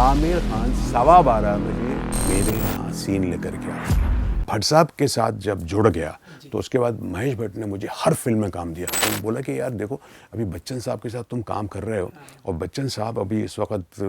आमिर खान 12:15 बजे मेरे यहाँ सीन लेकर के आया। भट्ट साहब के साथ जब जुड़ गया तो उसके बाद महेश भट्ट ने मुझे हर फिल्म में काम दिया। तो बोला कि यार देखो, अभी बच्चन साहब के साथ तुम काम कर रहे हो और बच्चन साहब अभी इस वक्त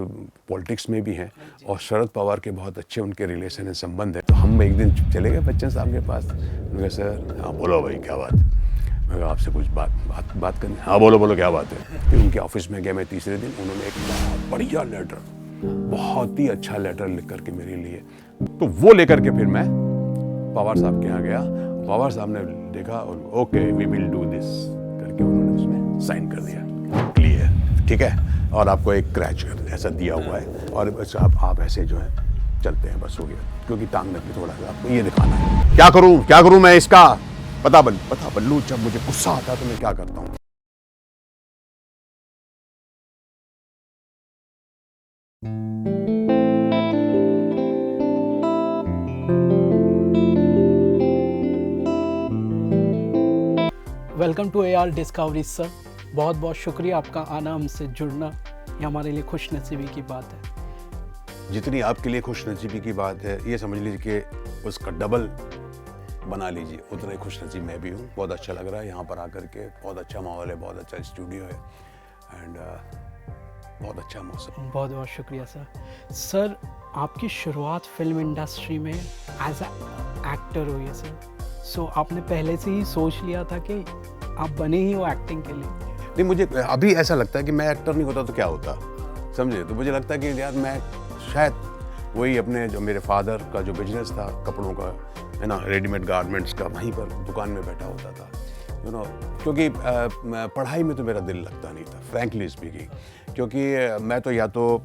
पॉलिटिक्स में भी हैं और शरद पवार के बहुत अच्छे उनके रिलेशन है, संबंध है। तो हम एक दिन चले गए बच्चन साहब के पास। मैंने कहा सर, हाँ बोलो भाई क्या बात है। मैं कहा आपसे कुछ बात करनी। हाँ बोलो क्या बात है। फिर उनके ऑफिस में गया मैं तीसरे दिन। उन्होंने एक बहुत बढ़िया लेटर, बहुत ही अच्छा लेटर लिख करके मेरे लिए, तो वो लेकर के फिर मैं पवार साहब के यहाँ गया। पवार साहब ने देखा और okay we will do this करके उन्होंने उसमें साइन कर दिया, क्लियर, ठीक है, और आपको एक क्रैच ऐसा दिया हुआ है और बस आप ऐसे जो है चलते हैं, बस हो गया। क्योंकि टांग में थोड़ा सा आपको ये दिखाना है। क्या करूँ मैं इसका पता बल्लू, जब मुझे गुस्सा आता है तो मैं क्या करता हूँ। Welcome to AR Discovery sir. बहुत बहुत शुक्रिया आपका आना, हमसे जुड़ना, ये हमारे लिए खुशनसीबी की बात है। जितनी आपके लिए खुशनसीबी की बात है, ये समझ लीजिए कि उसका डबल बना लीजिए, उतना ही खुशनसीब मैं भी हूँ। बहुत अच्छा लग रहा है यहाँ पर आकर के, बहुत अच्छा माहौल है, बहुत अच्छा स्टूडियो है एंड बहुत अच्छा मौसम। बहुत बहुत शुक्रिया सर। सर, आपकी शुरुआत फिल्म इंडस्ट्री में एज अ एक्टर हुई है सर। सो आपने पहले से ही सोच लिया था कि आप बने ही हो एक्टिंग के लिए? नहीं, मुझे अभी ऐसा लगता है कि मैं एक्टर नहीं होता तो क्या होता, समझे। तो मुझे लगता है कि यार मैं शायद वही अपने जो मेरे फादर का जो बिजनेस था कपड़ों का, है ना, रेडीमेड गारमेंट्स का, वहीं पर दुकान में बैठा होता था, यू नो। क्योंकि पढ़ाई में तो मेरा दिल लगता नहीं था, फ्रैंकली स्पीकिंग। क्योंकि मैं तो या तो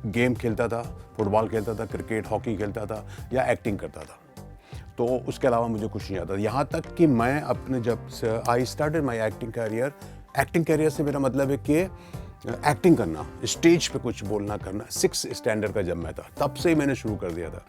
गेम खेलता था, फुटबॉल खेलता था, क्रिकेट, हॉकी खेलता था या एक्टिंग करता था, तो उसके अलावा मुझे कुछ नहीं आता। यहाँ तक कि मैं अपने जब से I started my acting career से मेरा मतलब है कि एक्टिंग करना, स्टेज पे कुछ बोलना करना, 6th स्टैंडर्ड का जब मैं था तब से ही मैंने शुरू कर दिया था।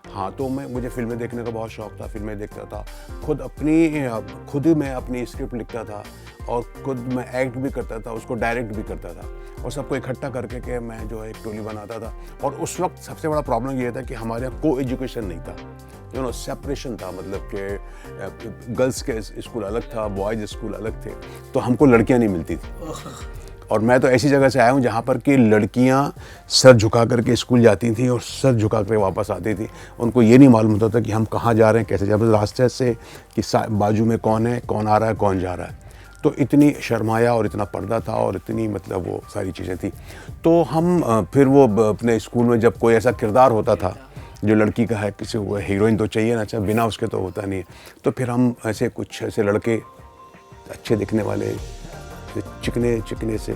हाँ, तो मुझे फिल्में देखने का बहुत शौक था, फिल्में देखता था, खुद ही मैं अपनी स्क्रिप्ट लिखता था और खुद मैं एक्ट भी करता था, उसको डायरेक्ट भी करता था और सबको इकट्ठा करके के मैं जो है एक टोली बनाता था। और उस वक्त सबसे बड़ा प्रॉब्लम ये था कि हमारे यहाँ को एजुकेशन नहीं था, यू नो, सेपरेशन था। मतलब कि गर्ल्स के स्कूल अलग था, बॉयज़ स्कूल अलग थे, तो हमको लड़कियाँ नहीं मिलती थी। और मैं तो ऐसी जगह से आया हूँ जहाँ पर कि लड़कियाँ सर झुका करके स्कूल जाती थी और सर झुका कर वापस आती थी। उनको ये नहीं मालूम होता था कि हम कहाँ जा रहे हैं, कैसे जा रहे हैं, रास्ते से कि बाजू में कौन है, कौन आ रहा है, कौन जा रहा है। तो इतनी शर्माया और इतना पर्दा था और इतनी मतलब वो सारी चीज़ें थी। तो हम फिर वो अपने स्कूल में जब कोई ऐसा किरदार होता था जो लड़की का है, किसी को हीरोइन तो चाहिए ना, अच्छा बिना उसके तो होता नहीं है। तो फिर हम ऐसे कुछ ऐसे लड़के अच्छे दिखने वाले, चिकने से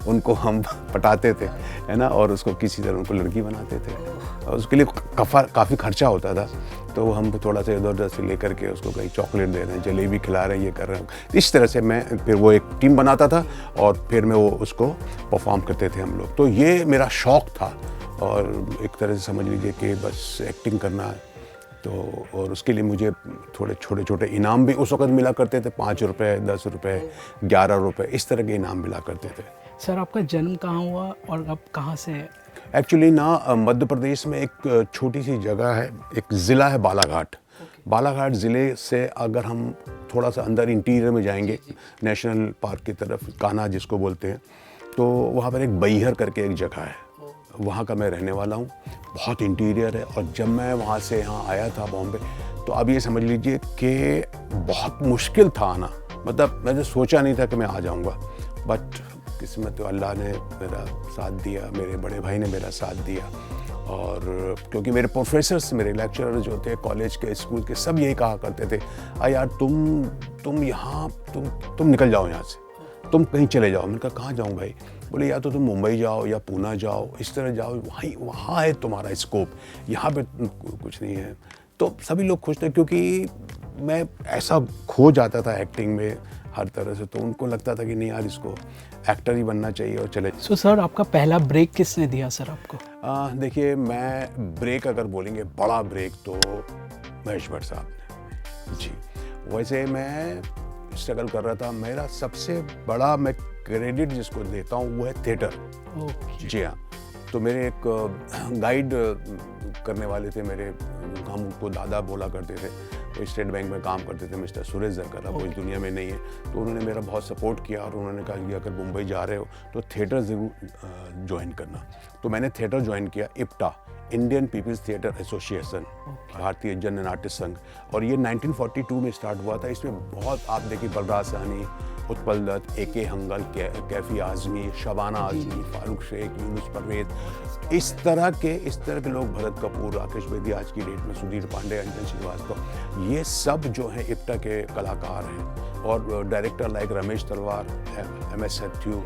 उनको हम पटाते थे, है ना, और उसको किसी तरह उनको लड़की बनाते थे। और उसके लिए काफ़ी खर्चा होता था। तो हम थोड़ा सा इधर उधर से लेकर के उसको कहीं चॉकलेट दे रहे हैं, जलेबी खिला रहे हैं, ये कर रहे हैं। इस तरह से मैं फिर वो एक टीम बनाता था और फिर मैं वो उसको परफॉर्म करते थे हम लोग। तो ये मेरा शौक़ था और एक तरह से समझ लीजिए कि बस एक्टिंग करना है। तो और उसके लिए मुझे थोड़े छोटे इनाम भी उस वक्त मिला करते थे, 5 रुपये, 10 रुपये, 11 रुपये, इस तरह के इनाम मिला करते थे। सर, आपका जन्म कहाँ हुआ और अब कहाँ से है? एक्चुअली ना, मध्य प्रदेश में एक छोटी सी जगह है, एक ज़िला है बालाघाट। बालाघाट ज़िले से अगर हम थोड़ा सा अंदर इंटीरियर में जाएंगे, नेशनल पार्क की तरफ, कान्हा जिसको बोलते हैं, तो वहाँ पर एक बैहर करके एक जगह है, वहाँ का मैं रहने वाला हूँ। बहुत इंटीरियर है। और जब मैं वहाँ से यहाँ आया था बॉम्बे, तो अब ये समझ लीजिए कि बहुत मुश्किल था आना। मतलब मैंने सोचा नहीं था कि मैं आ जाऊँगा, बट किस्मत तो अल्लाह ने मेरा साथ दिया, मेरे बड़े भाई ने मेरा साथ दिया। और क्योंकि मेरे प्रोफेसर्स, मेरे लेक्चरर जो थे कॉलेज के, स्कूल के, सब यही कहा करते थे, यार तुम यहाँ तुम निकल जाओ यहाँ से, तुम कहीं चले जाओ। मैंने कहा कहाँ जाऊँ भाई? बोले या तो तुम मुंबई जाओ या पूना जाओ, इस तरह जाओ, वहाँ है तुम्हारा स्कोप, यहाँ पे कुछ नहीं है। तो सभी लोग खुश थे क्योंकि मैं ऐसा खो जाता था एक्टिंग में हर तरह से, तो उनको लगता था कि नहीं यार, इसको एक्टर ही बनना चाहिए और चले। सो सर, आपका पहला ब्रेक किसने दिया सर आपको? देखिए, मैं ब्रेक अगर बोलेंगे बड़ा ब्रेक तो महेश भट्ट साहब ने जी। वैसे मैं स्ट्रगल कर रहा था। मेरा सबसे बड़ा मैं क्रेडिट जिसको देता हूँ वो है थिएटर। जी हाँ, तो मेरे एक गाइड करने वाले थे मेरे, हम उनको दादा बोला करते थे, वो स्टेट बैंक में काम करते थे, मिस्टर सुरेश जरकर, वो इस दुनिया में नहीं है। तो उन्होंने मेरा बहुत सपोर्ट किया और उन्होंने कहा कि अगर मुंबई जा रहे हो तो थिएटर ज़रूर ज्वाइन करना। तो मैंने थिएटर ज्वाइन किया, IPTA, Indian People's Theatre Association, Bharatiya Jan नाट्य संघ, और ये 1942 में स्टार्ट हुआ था। इसमें बहुत, आप देखिए, बलराज साहनी, उत्पल दत्त, ए.के. हंगल, कैफी आज़मी, शबाना आज़मी, फारूक शेख, यूनुस परवेज, इस तरह के लोग, भरत कपूर, राकेश बेदी, आज की डेट में सुधीर पांडे, अंजन श्रीवास्तव, ये सब जो हैं इप्टा के कलाकार हैं। और डायरेक्टर लाइक रमेश तलवार, एम.एस. सत्यू,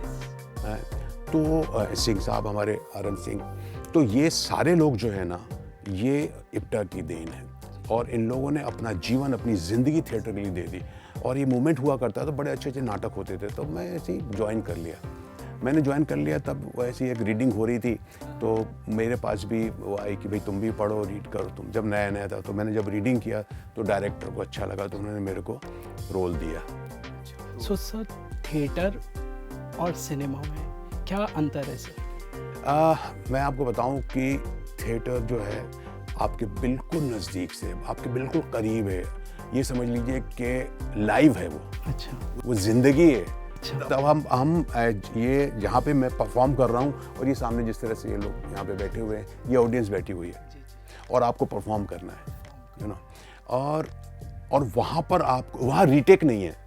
तो सिंह साहब हमारे, अरन सिंह, तो ये सारे लोग जो है ना, ये इप्टा की देन है। और इन लोगों ने अपना जीवन, अपनी ज़िंदगी थिएटर के लिए दे दी। और ये मूवमेंट हुआ करता तो बड़े अच्छे अच्छे नाटक होते थे, तो मैं ऐसे ही ज्वाइन कर लिया। मैंने ज्वाइन कर लिया, तब वैसी एक रीडिंग हो रही थी, तो मेरे पास भी वो आई कि भाई तुम भी पढ़ो, रीड करो। तुम, जब नया नया था, तो मैंने जब रीडिंग किया तो डायरेक्टर को अच्छा लगा, तो उन्होंने मेरे को रोल दिया। सो सर, थिएटर और सिनेमा में क्या अंतर है सर? मैं आपको बताऊं कि थिएटर जो है आपके बिल्कुल नज़दीक से, आपके बिल्कुल करीब है। ये समझ लीजिए कि लाइव है वो। अच्छा। वो ज़िंदगी है। अच्छा। तब हम ये जहाँ पे मैं परफॉर्म कर रहा हूँ, और ये सामने जिस तरह से ये लोग यहाँ पे बैठे हुए हैं, ये ऑडियंस बैठी हुई है, और आपको परफॉर्म करना है, यू नो। और वहाँ पर आपको, वहाँ रीटेक नहीं है।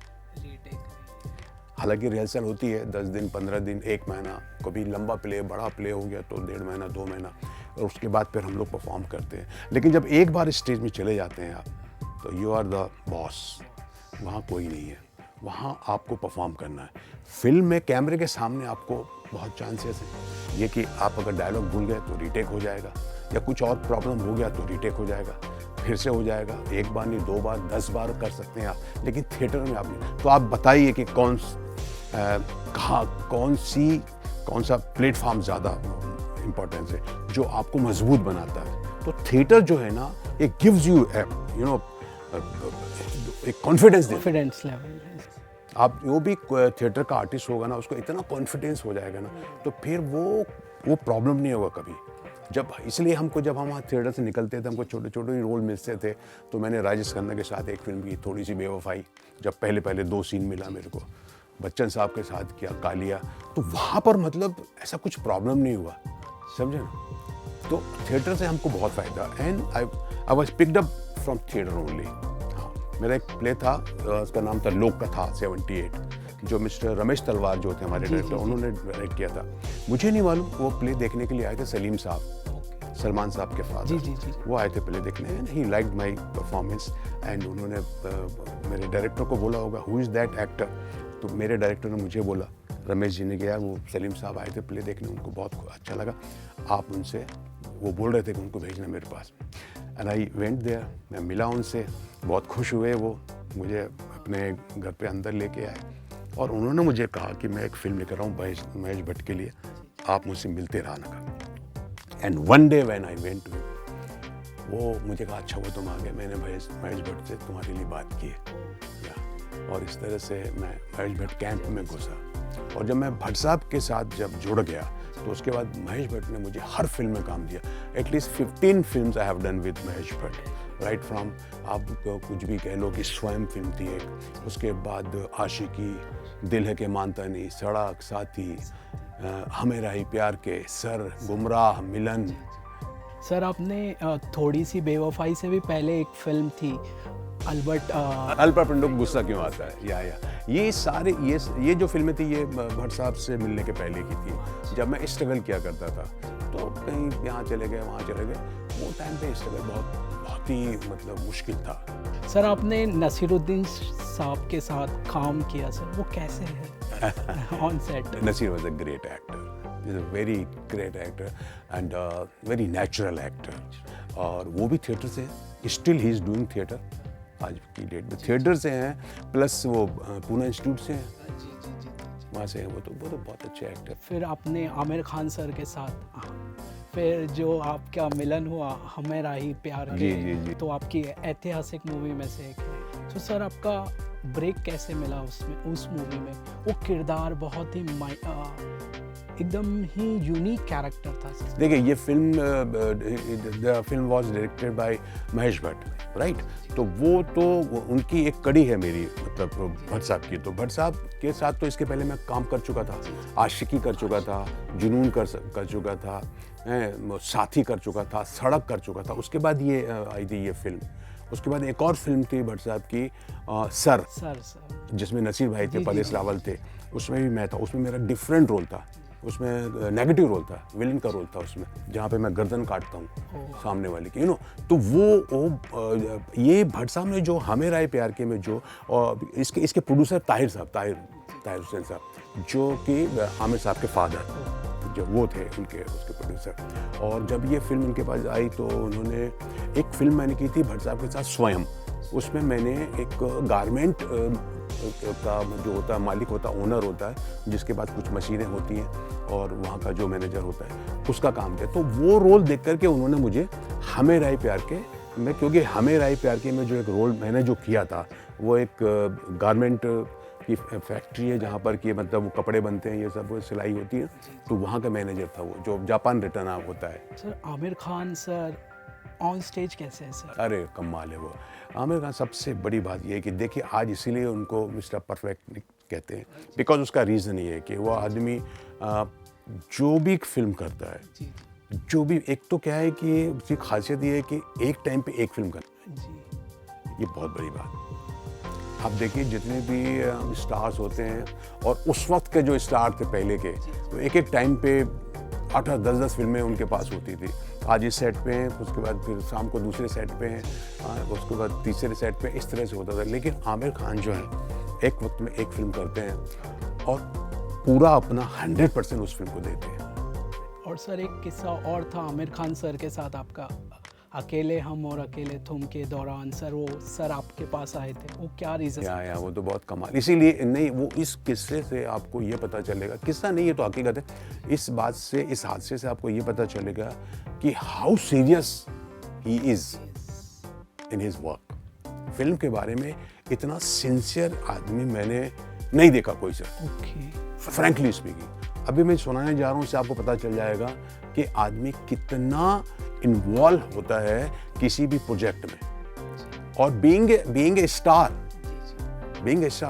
हालांकि रिहर्सल होती है 10 दिन, 15 दिन, 1 महीना, कभी लंबा प्ले, बड़ा प्ले हो गया तो 1.5 महीना, 2 महीना, और उसके बाद फिर हम लोग परफॉर्म करते हैं। लेकिन जब एक बार स्टेज में चले जाते हैं आप, तो यू आर द बॉस, वहाँ कोई नहीं है, वहाँ आपको परफॉर्म करना है। फिल्म में कैमरे के सामने आपको बहुत चांसेस हैं ये कि आप अगर डायलॉग भूल गए तो रीटेक हो जाएगा, या कुछ और प्रॉब्लम हो गया तो रीटेक हो जाएगा, फिर से हो जाएगा, 1 बार नहीं 2 बार 10 बार कर सकते हैं आप। लेकिन थिएटर में आप नहीं। तो आप बताइए कि कौन सा प्लेटफॉर्म ज़्यादा इम्पोर्टेंस है, जो आपको मजबूत बनाता है। तो थिएटर जो है ना, it gives you you know एक कॉन्फिडेंस लेवल। आप जो भी थिएटर का आर्टिस्ट होगा ना, उसको इतना कॉन्फिडेंस हो जाएगा ना, तो फिर वो प्रॉब्लम नहीं होगा कभी। इसलिए हमको, जब हम वहाँ थिएटर से निकलते थे, हमको छोटे छोटे रोल मिलते थे। तो मैंने राजेश खन्ना के साथ एक फिल्म की, थोड़ी सी बेवफाई, जब पहले 2 सीन मिला मेरे को, बच्चन साहब के साथ किया, कालिया, तो वहाँ पर मतलब ऐसा कुछ प्रॉब्लम नहीं हुआ, समझे ना। तो थिएटर से हमको बहुत फ़ायदा, and I was picked up from theatre only. हाँ, मेरा एक प्ले था, उसका नाम था लोक कथा 78, जो मिस्टर रमेश तलवार जो थे हमारे डायरेक्टर, उन्होंने डायरेक्ट किया था। मुझे नहीं मालूम, वो प्ले देखने के लिए आए थे सलीम साहब, सलमान साहब के फादर। जी। वो आए थे प्ले देखने, and he liked my performance, and उन्होंने मेरे डायरेक्टर को बोला होगा, हु इज़ दैट एक्टर। तो मेरे डायरेक्टर ने मुझे बोला, रमेश जी ने किया, वो सलीम साहब आए थे प्ले देखने, उनको बहुत अच्छा लगा, आप उनसे, वो बोल रहे थे कि उनको भेजना मेरे पास। एंड आई वेंट देयर, मैं मिला उनसे, बहुत खुश हुए, वो मुझे अपने घर पे अंदर लेके आए, और उन्होंने मुझे कहा कि मैं एक फिल्म लेकर रहा हूँ महेश भट्ट के लिए, आप मुझसे मिलते रहना का। And one day when I went to, वो मुझे कहा, अच्छा वो तुम आ गए, मैंने महेश भट्ट से तुम्हारे लिए बात की है, और इस तरह से मैं महेश भट्ट कैंप में घुसा। और जब मैं भट्ट साहब के साथ जब जुड़ गया, तो उसके बाद महेश भट्ट ने मुझे हर फिल्म में काम दिया। At least 15 films I have done with Mahesh Bhatt, right from, आप कुछ भी कह लो कि स्वयं फिल्म थी एक, उसके बाद आशिकी, दिल है के मानता नहीं, सड़क, साथी, हमें राही प्यार के, सर, गुमराह, मिलन। सर, आपने थोड़ी सी बेवफाई से भी पहले एक फिल्म थी, अल्बर्ट पिंडो को गुस्सा क्यों आता है, या ये सारे ये जो फिल्में थी, ये भट्ट साहब से मिलने के पहले की थी, जब मैं स्ट्रगल किया करता था। तो कहीं यहाँ चले गए, वहाँ चले गए, वो टाइम पे स्ट्रगल बहुत ही मतलब मुश्किल था। सर, आपने नसीरुद्दीन साहब के साथ काम किया, सर वो कैसे है on set? Naseer was a great actor, is a very great actor and very natural actor, और वो भी थिएटर से, still he is doing theatre आज की डेट में, थिएटर से हैं, प्लस वो पूना इंस्टीट्यूट से हैं, वहाँ से हैं, वो तो बहुत अच्छे एक्टर। फिर आपने आमिर खान सर के साथ, फिर जो आपका मिलन हुआ, हमें राही प्यार के, जी। तो आपकी ऐतिहासिक मूवी में से एक है। तो सर, आपका ब्रेक कैसे मिला उसमें, उस मूवी में? वो किरदार बहुत ही एकदम ही यूनिक कैरेक्टर था सर। देखिए ये film the film was directed by Mahesh Bhatt, right. तो वो तो उनकी एक कड़ी है मेरी, मतलब भट्ट साहब की। तो भट्ट साहब के साथ तो इसके पहले मैं काम कर चुका था, आशिकी कर चुका था, जुनून कर चुका था, साथी कर चुका था, सड़क कर चुका था। उसके बाद ये आई थी ये फिल्म। उसके बाद एक और फिल्म थी भट्ट साहब की सर, जिसमें नसीर भाई थे, परेश रावल थे, उसमें भी मैं था। उसमें मेरा डिफरेंट रोल था, उसमें नेगेटिव रोल था, विलन का रोल था उसमें, जहाँ पे मैं गर्दन काटता हूँ सामने वाले की, तो वो ये भट्ट साहब ने जो हमें राय प्यार के में जो, और इसके प्रोड्यूसर ताहिर हुसैन साहब, जो कि आमिर साहब के फादर जो वो थे, उसके प्रोड्यूसर। और जब ये फिल्म उनके पास आई तो उन्होंने एक फिल्म मैंने की थी भट्ट साहब के साथ, स्वयं। उसमें मैंने एक गारमेंट का जो होता है मालिक होता है, ओनर होता है, जिसके पास कुछ मशीनें होती हैं और वहाँ का जो मैनेजर होता है, उसका काम किया। तो वो रोल देख करके उन्होंने मुझे हमें राय प्यार के में, क्योंकि हमें राय प्यार के में जो एक रोल मैंने जो किया था, वो एक गारमेंट की फैक्ट्री है जहाँ पर कि मतलब वो कपड़े बनते हैं, ये सब सिलाई होती है, तो वहाँ का मैनेजर था वो, जो जापान रिटर्न होता है। Sir Aamir Khan sir on stage कैसे है सर? अरे कमाल है वो आमिर खान। सबसे बड़ी बात ये है कि देखिए आज इसीलिए उनको मिस्टर परफेक्ट कहते हैं, बिकॉज उसका रीज़न ये है कि वो आदमी जो भी फिल्म करता है, जो भी, एक तो क्या है कि उसकी खासियत ये है कि एक टाइम पे एक फिल्म करता है, ये बहुत बड़ी बात। आप देखिए जितने भी स्टार्स होते हैं, और उस वक्त के जो स्टार थे पहले के, तो एक एक टाइम पे 8-8, 10-10 फिल्में उनके पास होती थी। आज इस सेट पे हैं, उसके बाद फिर शाम को दूसरे सेट पे हैं, उसके बाद तीसरे सेट पे, इस तरह से होता था। लेकिन आमिर खान जो है एक वक्त में एक फिल्म करते हैं और पूरा अपना 100% उस फिल्म को देते हैं। और सर एक किस्सा और था आमिर खान सर के साथ आपका, अकेले हम और अकेले तुम के दौरान सर वो सर आपके पास आए थे, वो क्या रीज़न? या वो तो बहुत कमाल, इसीलिए नहीं, वो इस किस्से से आपको ये पता चलेगा, किस्सा नहीं, ये तो हकीकत है, इस बात से, इस हादसे से आपको ये पता चलेगा कि how serious he is in his work. Film के बारे में इतना सिंसियर आदमी मैंने नहीं देखा कोई सर, फ्रैंकली स्पीकिंग। अभी मैं सुनाने जा रहा हूँ, इससे आपको पता चल जाएगा कि आदमी कितना इन्वॉल्व होता है किसी भी प्रोजेक्ट में। और बीइंग ए स्टार,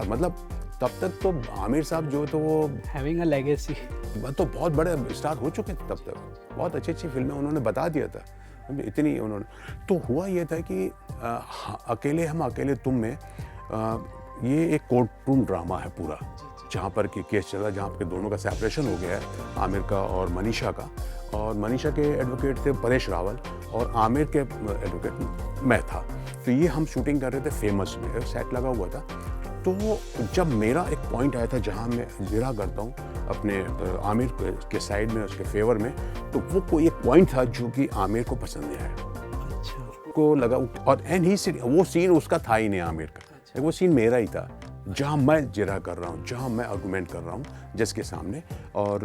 मतलब तब तक तो आमिर साहब जो, तो वो हैविंग अ लेगेसी, तो बहुत बड़े स्टार हो चुके थे तब तक, बहुत अच्छी फिल्में उन्होंने बता दिया था, इतनी उन्होंने। तो हुआ ये था कि अकेले हम अकेले तुम में ये एक कोर्ट रूम ड्रामा है पूरा, जहाँ पर कि केस चला, जहाँ पर दोनों का सेपरेशन हो गया है, आमिर का और मनीषा का। और मनीषा के एडवोकेट थे परेश रावल, और आमिर के एडवोकेट मैं था। तो ये हम शूटिंग कर रहे थे फेमस में, सेट लगा हुआ था। तो जब मेरा एक पॉइंट आया था जहाँ मैं जिरा करता हूँ अपने आमिर के साइड में, उसके फेवर में, तो वो कोई एक पॉइंट था जो कि आमिर को पसंद नहीं आया। अच्छा। को लगा, और वो सीन उसका था ही नहीं आमिर का। अच्छा। वो सीन मेरा ही था, जहाँ मैं जिरा कर रहा हूँ, जहाँ मैं आर्गूमेंट कर रहा हूँ जज के सामने, और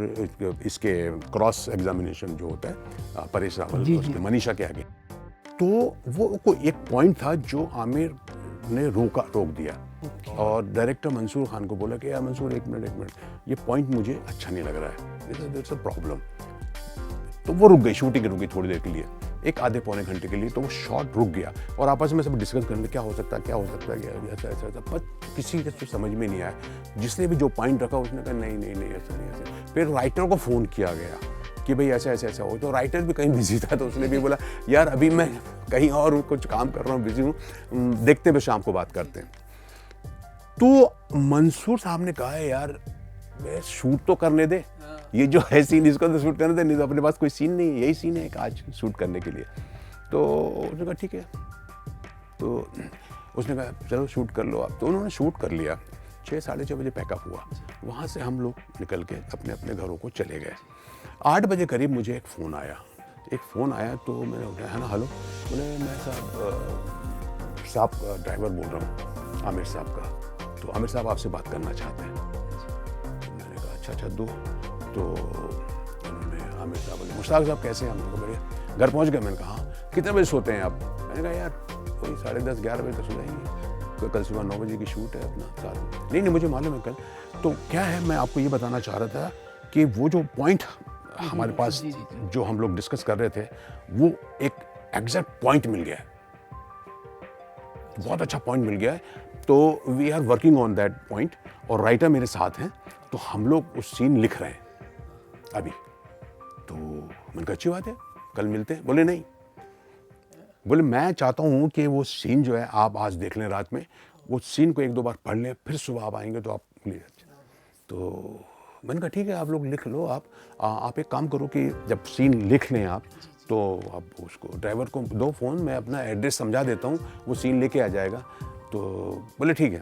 इसके क्रॉस एग्जामिनेशन जो होता है परेश रावल मनीषा के आगे। तो वो कोई एक पॉइंट था जो आमिर ने रोक दिया। और डायरेक्टर मंसूर खान को बोला कि यार मंसूर एक मिनट, ये पॉइंट मुझे अच्छा नहीं लग रहा है, इट्स अ प्रॉब्लम। तो वो रुक गई, शूटिंग रुक गई थोड़ी देर के लिए, एक आधे पौने घंटे के लिए। तो वो शॉट रुक गया और आपस में सब डिस्कस करने, क्या हो सकता है, ऐसा। पर किसी के तो समझ में नहीं आया। जिसने भी जो पॉइंट रखा उसने कहा नहीं ऐसा। फिर राइटर को फ़ोन किया गया कि भाई ऐसा हो। तो राइटर भी कहीं बिजी था, तो उसने भी बोला यार अभी मैं कहीं और कुछ काम कर रहा हूँ, बिजी हूँ, देखते हुए शाम को बात करते हैं। तो मंसूर साहब ने कहा है यार शूट तो करने दे, ये जो है सीन इसको तो शूट करने दे, नहीं तो अपने पास कोई सीन नहीं है, यही सीन है एक आज शूट करने के लिए। तो उसने कहा ठीक है। तो उसने कहा चलो शूट कर लो आप। तो उन्होंने शूट कर लिया। 6-6:30 बजे पैकअप हुआ। वहाँ से हम लोग निकल के अपने अपने घरों को चले गए। 8 बजे करीब मुझे एक फ़ोन आया। तो मैंने उठाया, है ना, हेलो। बोले मैं साहब ड्राइवर बोल रहा हूँ आमिर साहब का, तो आमिर साहब आपसे बात करना चाहते हैं। मैंने कहा अच्छा दो। तो उन्होंने आमिर साहब बोले मुश्ताक साहब कैसे हैं? हमने कहा बढ़िया। घर पहुँच गए। मैंने कहा हाँ। कितने बजे सोते हैं आप? मैंने कहा यार कोई 10:30-11 बजे तक सो जाएंगे, कल सुबह 9 बजे की शूट है अपना साथ में। नहीं मुझे मालूम है कल। तो क्या है, मैं आपको ये बताना चाह रहा था कि वो जो पॉइंट हमारे पास जो हम लोग डिस्कस कर रहे थे वो एक एग्जैक्ट पॉइंट मिल गया है, बहुत अच्छा पॉइंट मिल गया है। तो we are working on that point और राइटर मेरे साथ हैं, तो हम लोग उस सीन लिख रहे हैं अभी। तो मैंने कहा अच्छी बात है, कल मिलते हैं। बोले नहीं, बोले मैं चाहता हूँ कि वो सीन जो है आप आज देख लें रात में, वो सीन को 1-2 बार पढ़ लें, फिर सुबह आप आएंगे तो आप ले। तो मैंने कहा ठीक है, आप लोग लिख लो। आप एक काम करो कि जब सीन लिख लें आप, तो आप उसको ड्राइवर को दो फ़ोन, मैं अपना एड्रेस समझा देता हूँ, वो सीन लेके आ जाएगा। तो बोले ठीक है।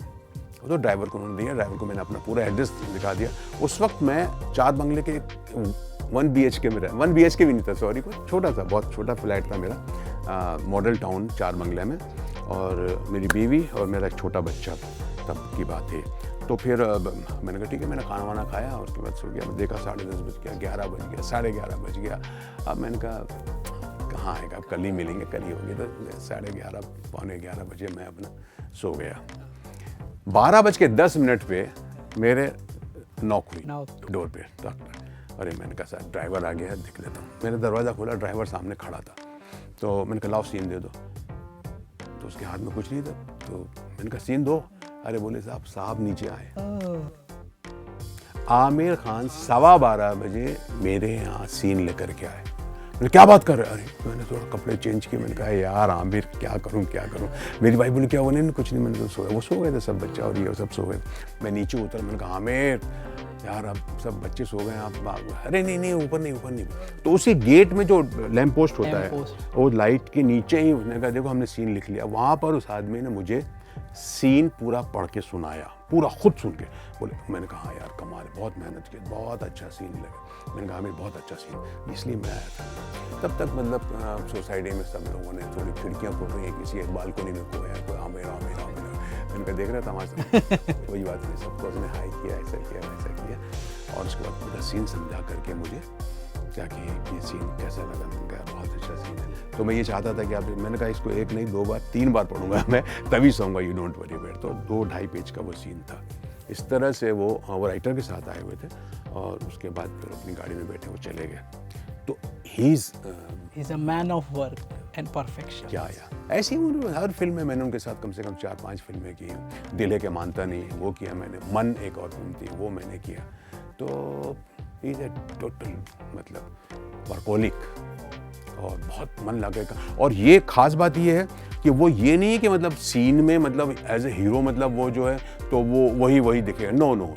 तो ड्राइवर को उन्होंने दिया, ड्राइवर को मैंने अपना पूरा एड्रेस दिखा दिया। उस वक्त मैं 4 बंगले के 1 BHK में रहा, 1 BHK भी नहीं था, सॉरी, कोई छोटा सा, बहुत छोटा फ्लैट था मेरा, मॉडल टाउन 4 बंगले में, और मेरी बीवी और मेरा एक छोटा बच्चा, तब की बात है। तो फिर मैंने कहा ठीक है, मैंने खाना वाना खाया और उसके बाद सो गया। मैं देखा 10:30 बज गया, 11 बज गया, 11:30 बज गया। अब मैंने कहा कहाँ आएगा, अब कल ही मिलेंगे, कल ही होगी। तो 11:30 पौने 11 बजे मैं अपना सो गया। 12:10 पे मेरे नॉक हुई डोर पे, डॉक्टर। अरे मैंने कहा सर ड्राइवर आ गया है, देख लेता हूँ। मैंने दरवाज़ा खोला, ड्राइवर सामने खड़ा था। तो मैंने कहा लाओ सीन दे दो। तो उसके हाथ में कुछ नहीं था। तो मैंने कहा सीन दो। अरे बोले साहब नीचे आए। आमिर खान 12:15 बजे मेरे यहाँ सीन लेकर के आए। मैंने क्या बात कर रहे? अरे मैंने थोड़ा कपड़े चेंज किए। मैंने कहा यार आमिर क्या करूँ। मेरी भाई बोली क्या हुआ? नहीं कुछ नहीं, मैंने तो सोया। वो सो गए थे सब, बच्चा और ये सब सो गए। मैं नीचे उतर, मैंने कहा आमिर यार अब सब बच्चे सो गए, आप। अरे नहीं ऊपर नहीं। तो उसी गेट में जो लैंप पोस्ट होता है, वो लाइट के नीचे ही उसने कहा देखो हमने सीन लिख लिया। वहाँ पर उस आदमी ने मुझे सीन पूरा पढ़ के सुनाया, पूरा खुद सुन के। बोले, मैंने कहा यार कमाल, बहुत मेहनत की, बहुत अच्छा सीन लगा। मैंने कहा मेरे बहुत अच्छा सीन, इसलिए मैं आया था। तब तक मतलब सोसाइटी में सब लोगों ने थोड़ी खिड़कियाँ खोल रही हैं, किसी एक बालकनी में कोई है, कोई आमिर। मैंने कहा देख रहा था वहाँ से, कोई बात नहीं, सबको उसने हाई किया, ऐसा किया वैसा किया। और उसके बाद पूरा सीन समझा करके मुझे क्या कि ये सीन कैसा लगा। मैंने कहा बहुत अच्छा सीन है। तो मैं ये चाहता था कि आप, मैंने कहा इसको 1 नहीं 2 बार 3 बार पढ़ूंगा मैं, तभी सोऊंगा, यू डोंट वरी अबाउट। तो 2-2.5 पेज का वो सीन था। इस तरह से वो राइटर के साथ आए हुए थे और उसके बाद फिर अपनी गाड़ी में बैठे वो चले गए। तो he is a man of work and perfection. क्या यार, ऐसी हर फिल्म में मैंने उनके साथ कम से कम 4-5 फिल्में की हैं। दिल है के मानता नहीं वो किया मैंने, मन एक और फिल्म थी वो मैंने किया। तो इज ए टोटल मतलब वर्कोलिक और बहुत मन लगेगा। और ये खास बात ये है कि वो ये नहीं है कि मतलब सीन में मतलब एज ए हीरो मतलब वो जो है तो वो वही दिखेगा। नो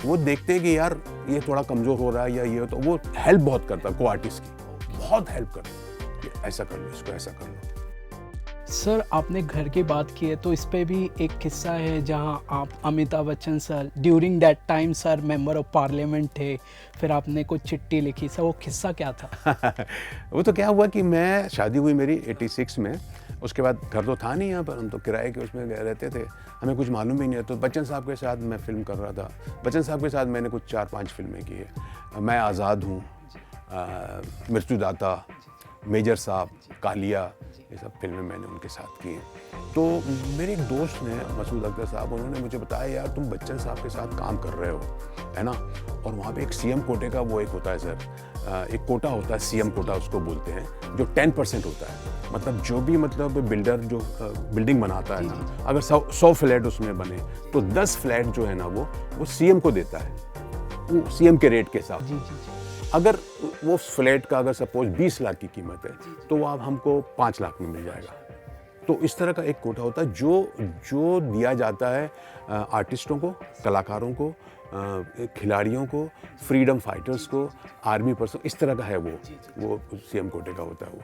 वो देखते हैं कि यार ये थोड़ा कमज़ोर हो रहा है या ये, तो वो हेल्प बहुत करता है, को आर्टिस्ट की बहुत हेल्प करता है कि ऐसा कर लो, इसको ऐसा कर लो। सर आपने घर की बात की है, तो इस पे भी एक किस्सा है जहां आप Amitabh Bachchan sir during that time sir member of parliament थे, फिर आपने कुछ चिट्ठी लिखी। सर वो किस्सा क्या था? वो तो क्या हुआ कि मैं शादी हुई मेरी 86 में। उसके बाद घर तो था नहीं यहाँ पर, हम तो किराए के उसमें रहते थे, हमें कुछ मालूम भी नहीं है। तो बच्चन साहब के साथ मैं फिल्म कर रहा था। बच्चन साहब के साथ मैंने कुछ 4-5 फिल्में की है। मैं आज़ाद हूँ, मृत्युदाता, मेजर साहब, कालिया, ये सब फिल्में मैंने उनके साथ की हैं। तो मेरे एक दोस्त ने, मसूद अख्तर साहब, उन्होंने मुझे बताया यार तुम बच्चन साहब के साथ काम कर रहे हो, है ना। और वहाँ पे एक सीएम कोटे का वो एक होता है सर, एक कोटा होता है, सीएम कोटा उसको बोलते हैं, जो 10% होता है। मतलब जो भी मतलब बिल्डर जो बिल्डिंग बनाता है ना, अगर 100 फ्लैट उसमें बने तो 10 फ्लैट जो है ना वो सीएम को देता है, वो सीएम के रेट के साथ। अगर वो फ्लैट का अगर सपोज 20 लाख की कीमत है तो वो आप हमको 5 लाख में मिल जाएगा। तो इस तरह का एक कोटा होता है जो दिया जाता है आर्टिस्टों को, कलाकारों को, खिलाड़ियों को, फ्रीडम फाइटर्स को, आर्मी पर्सन, इस तरह का है वो सीएम कोटे का होता है वो।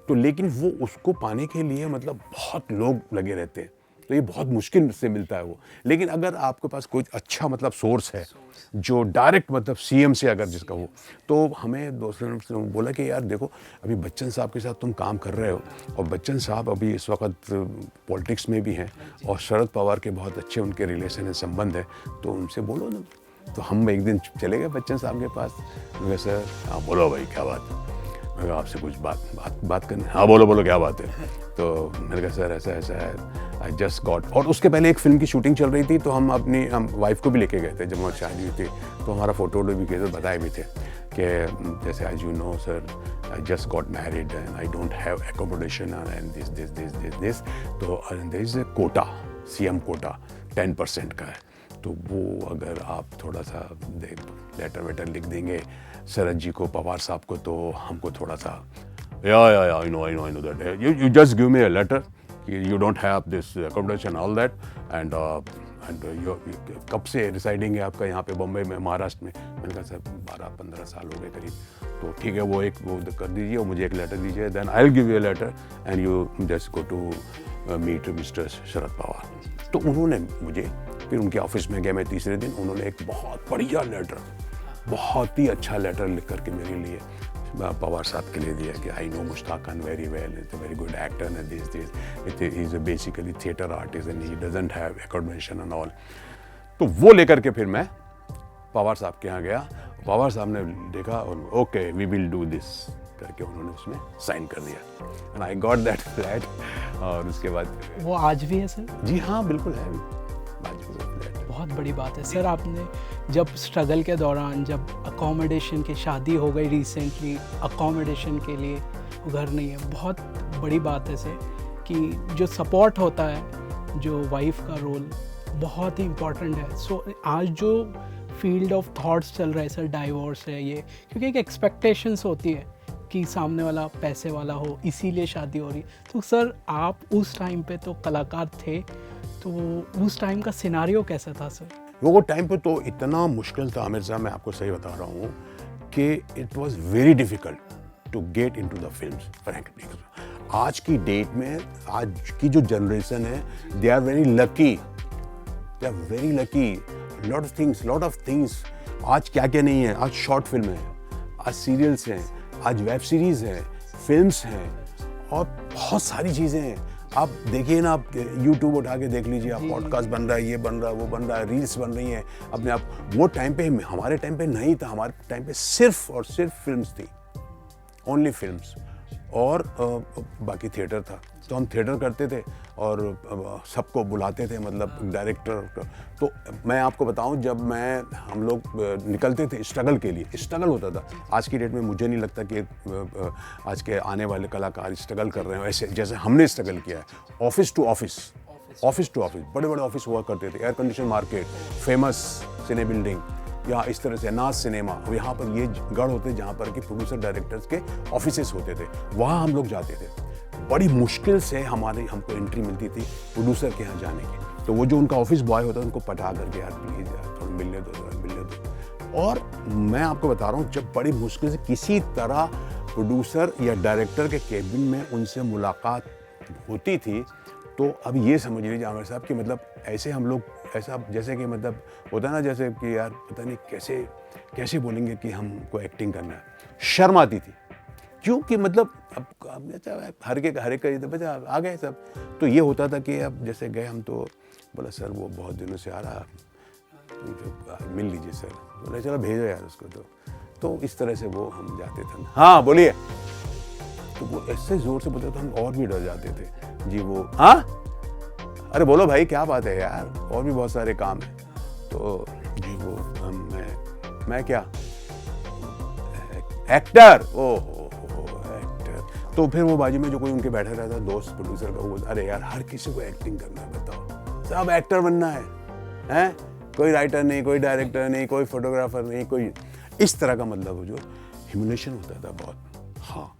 तो लेकिन वो उसको पाने के लिए मतलब बहुत लोग लगे रहते हैं, तो ये बहुत मुश्किल से मिलता है वो। लेकिन अगर आपके पास कोई अच्छा मतलब सोर्स है जो डायरेक्ट मतलब सीएम से अगर जिसका हो, तो हमें दोस्तों ने बोला कि यार देखो अभी बच्चन साहब के साथ तुम काम कर रहे हो और बच्चन साहब अभी इस वक्त पॉलिटिक्स में भी हैं और शरद पवार के बहुत अच्छे उनके रिलेशन है, संबंध है, तो उनसे बोलो ना। तो हम एक दिन चले गए बच्चन साहब के पास। सर हाँ बोलो भाई क्या बात है। मैं कहा आपसे कुछ बात करनी। हाँ बोलो क्या बात है। तो मैंने कहा सर ऐसा है, आई जस्ट गॉट। और उसके पहले एक फिल्म की शूटिंग चल रही थी, तो हम अपनी वाइफ को भी लेके गए थे जब वो शादी हुई थी, तो हमारा फोटो भी किए थे, बताए भी थे कि जैसे as you know sir I just got married and I don't have accommodation and this तो there is a quota, CM quota 10% का है, तो वो अगर आप थोड़ा सा लेटर वेटर लिख देंगे शरद जी को, पवार साहब को, तो हमको थोड़ा सा I know that you just give me a letter, you don't have this accommodation all that and you कब से रिसाइडिंग है आपका यहाँ पे बम्बई में, महाराष्ट्र में। मैंने कहा सर 12-15 साल हो गए करीब। तो ठीक है वो कर दीजिए और मुझे एक लेटर दीजिए, then I will give you a letter and you just go to meet mister Sharad Pawar. तो उन्होंने मुझे, फिर उनके ऑफिस में गया मैं तीसरे दिन, उन्होंने एक बहुत बढ़िया लेटर, बहुत ही अच्छा लेटर लिख करके मेरे लिए पवार साहब के लिए दिया कि I know Mushtaq Khan very well, it's a very good actor and this is basically theatre artist and he doesn't have accommodation and all. तो वो लेकर के फिर मैं पवार साहब के यहाँ गया, पवार साहब ने देखा और okay we will do this करके उन्होंने उसमें साइन कर दिया and I got that flat. और उसके बाद वो आज भी है सर? जी हाँ बिल्कुल है, बहुत बड़ी बात है सर। आपने जब स्ट्रगल के दौरान, जब अकोमोडेशन की शादी हो गई रिसेंटली, अकोमोडेशन के लिए घर नहीं है, बहुत बड़ी बात है सर कि जो सपोर्ट होता है, जो वाइफ का रोल बहुत ही इम्पोर्टेंट है। सो आज जो फील्ड ऑफ थॉट्स चल रहा है सर, डाइवोर्स है ये, क्योंकि एक एक्सपेक्टेशंस होती है कि सामने वाला पैसे वाला हो, इसीलिए शादी हो रही है। तो सर आप उस टाइम पे तो कलाकार थे, तो उस टाइम का सिनारियो कैसा था सर? वो टाइम पे तो इतना मुश्किल था आमिर साहब, मैं आपको सही बता रहा हूँ कि it was very difficult to get into the films frankly. आज की डेट में, आज की जो जनरेशन है, they are very lucky, lot of things. आज क्या क्या नहीं है, आज शॉर्ट फिल्म है, आज सीरियल्स हैं, आज वेब सीरीज है, फिल्म्स हैं और बहुत सारी चीज़ें हैं। आप देखिए ना, आप YouTube उठा के देख लीजिए, आप पॉडकास्ट बन रहा है, ये बन रहा है, वो बन रहा है, रील्स बन रही हैं अपने आप। वो टाइम पे, हमारे टाइम पे नहीं था, हमारे टाइम पे सिर्फ और सिर्फ फिल्म्स थी, ओनली फिल्म्स, और बाकी थिएटर था। तो हम थिएटर करते थे और सबको बुलाते थे, मतलब डायरेक्टर। तो मैं आपको बताऊं, जब हम लोग निकलते थे स्ट्रगल के लिए, स्ट्रगल होता था। आज की डेट में मुझे नहीं लगता कि आज के आने वाले कलाकार स्ट्रगल कर रहे हैं ऐसे जैसे हमने स्ट्रगल किया है। ऑफिस टू ऑफिस, बड़े बड़े ऑफिस हुआ करते थे, एयर कंडीशन मार्केट, फेमस सिने बिल्डिंग, या इस तरह से नाज सिनेमा, यहाँ पर ये गढ़ होते जहाँ पर कि प्रोड्यूसर डायरेक्टर्स के ऑफिसेस होते थे, वहाँ हम लोग जाते थे। बड़ी मुश्किल से हमको एंट्री मिलती थी प्रोड्यूसर के यहाँ जाने की। तो वो जो उनका ऑफिस बॉय होता है, उनको पटा करके, यार प्लीज़ यार थोड़ा मिलने दो। और मैं आपको बता रहा हूँ, जब बड़ी मुश्किल से किसी तरह प्रोड्यूसर या डायरेक्टर के केबिन में उनसे मुलाकात होती थी, तो अब ये समझ लीजिए आमिर साहब कि मतलब ऐसे हम लोग, ऐसा जैसे कि मतलब होता है ना, जैसे कि यार पता नहीं कैसे बोलेंगे कि हमको एक्टिंग करना है। शर्म आती थी, क्योंकि मतलब अब हर एक का बचा आ गए सब। तो ये होता था कि अब जैसे गए हम, तो बोला सर वो बहुत दिनों से आ रहा, तो मिल लीजिए सर। बोले चलो भेजो यार उसको। तो इस तरह से वो हम जाते थे। हाँ बोलिए। तो वो ऐसे जोर से बोलते थे, हम और भी डर जाते थे जी। वो हाँ, अरे बोलो भाई क्या बात है यार, और भी बहुत सारे काम है। तो जी वो मैं क्या एक्टर, ओहो एक्टर। तो फिर वो बाजू में जो कोई उनके बैठा रहता दोस्त प्रोड्यूसर का, वो अरे यार हर किसी को एक्टिंग करना है, बताओ सब एक्टर बनना है? कोई राइटर नहीं, कोई डायरेक्टर नहीं, कोई फोटोग्राफर नहीं, कोई इस तरह का मतलब जो ह्यूमिलेशन होता था बहुत। हाँ,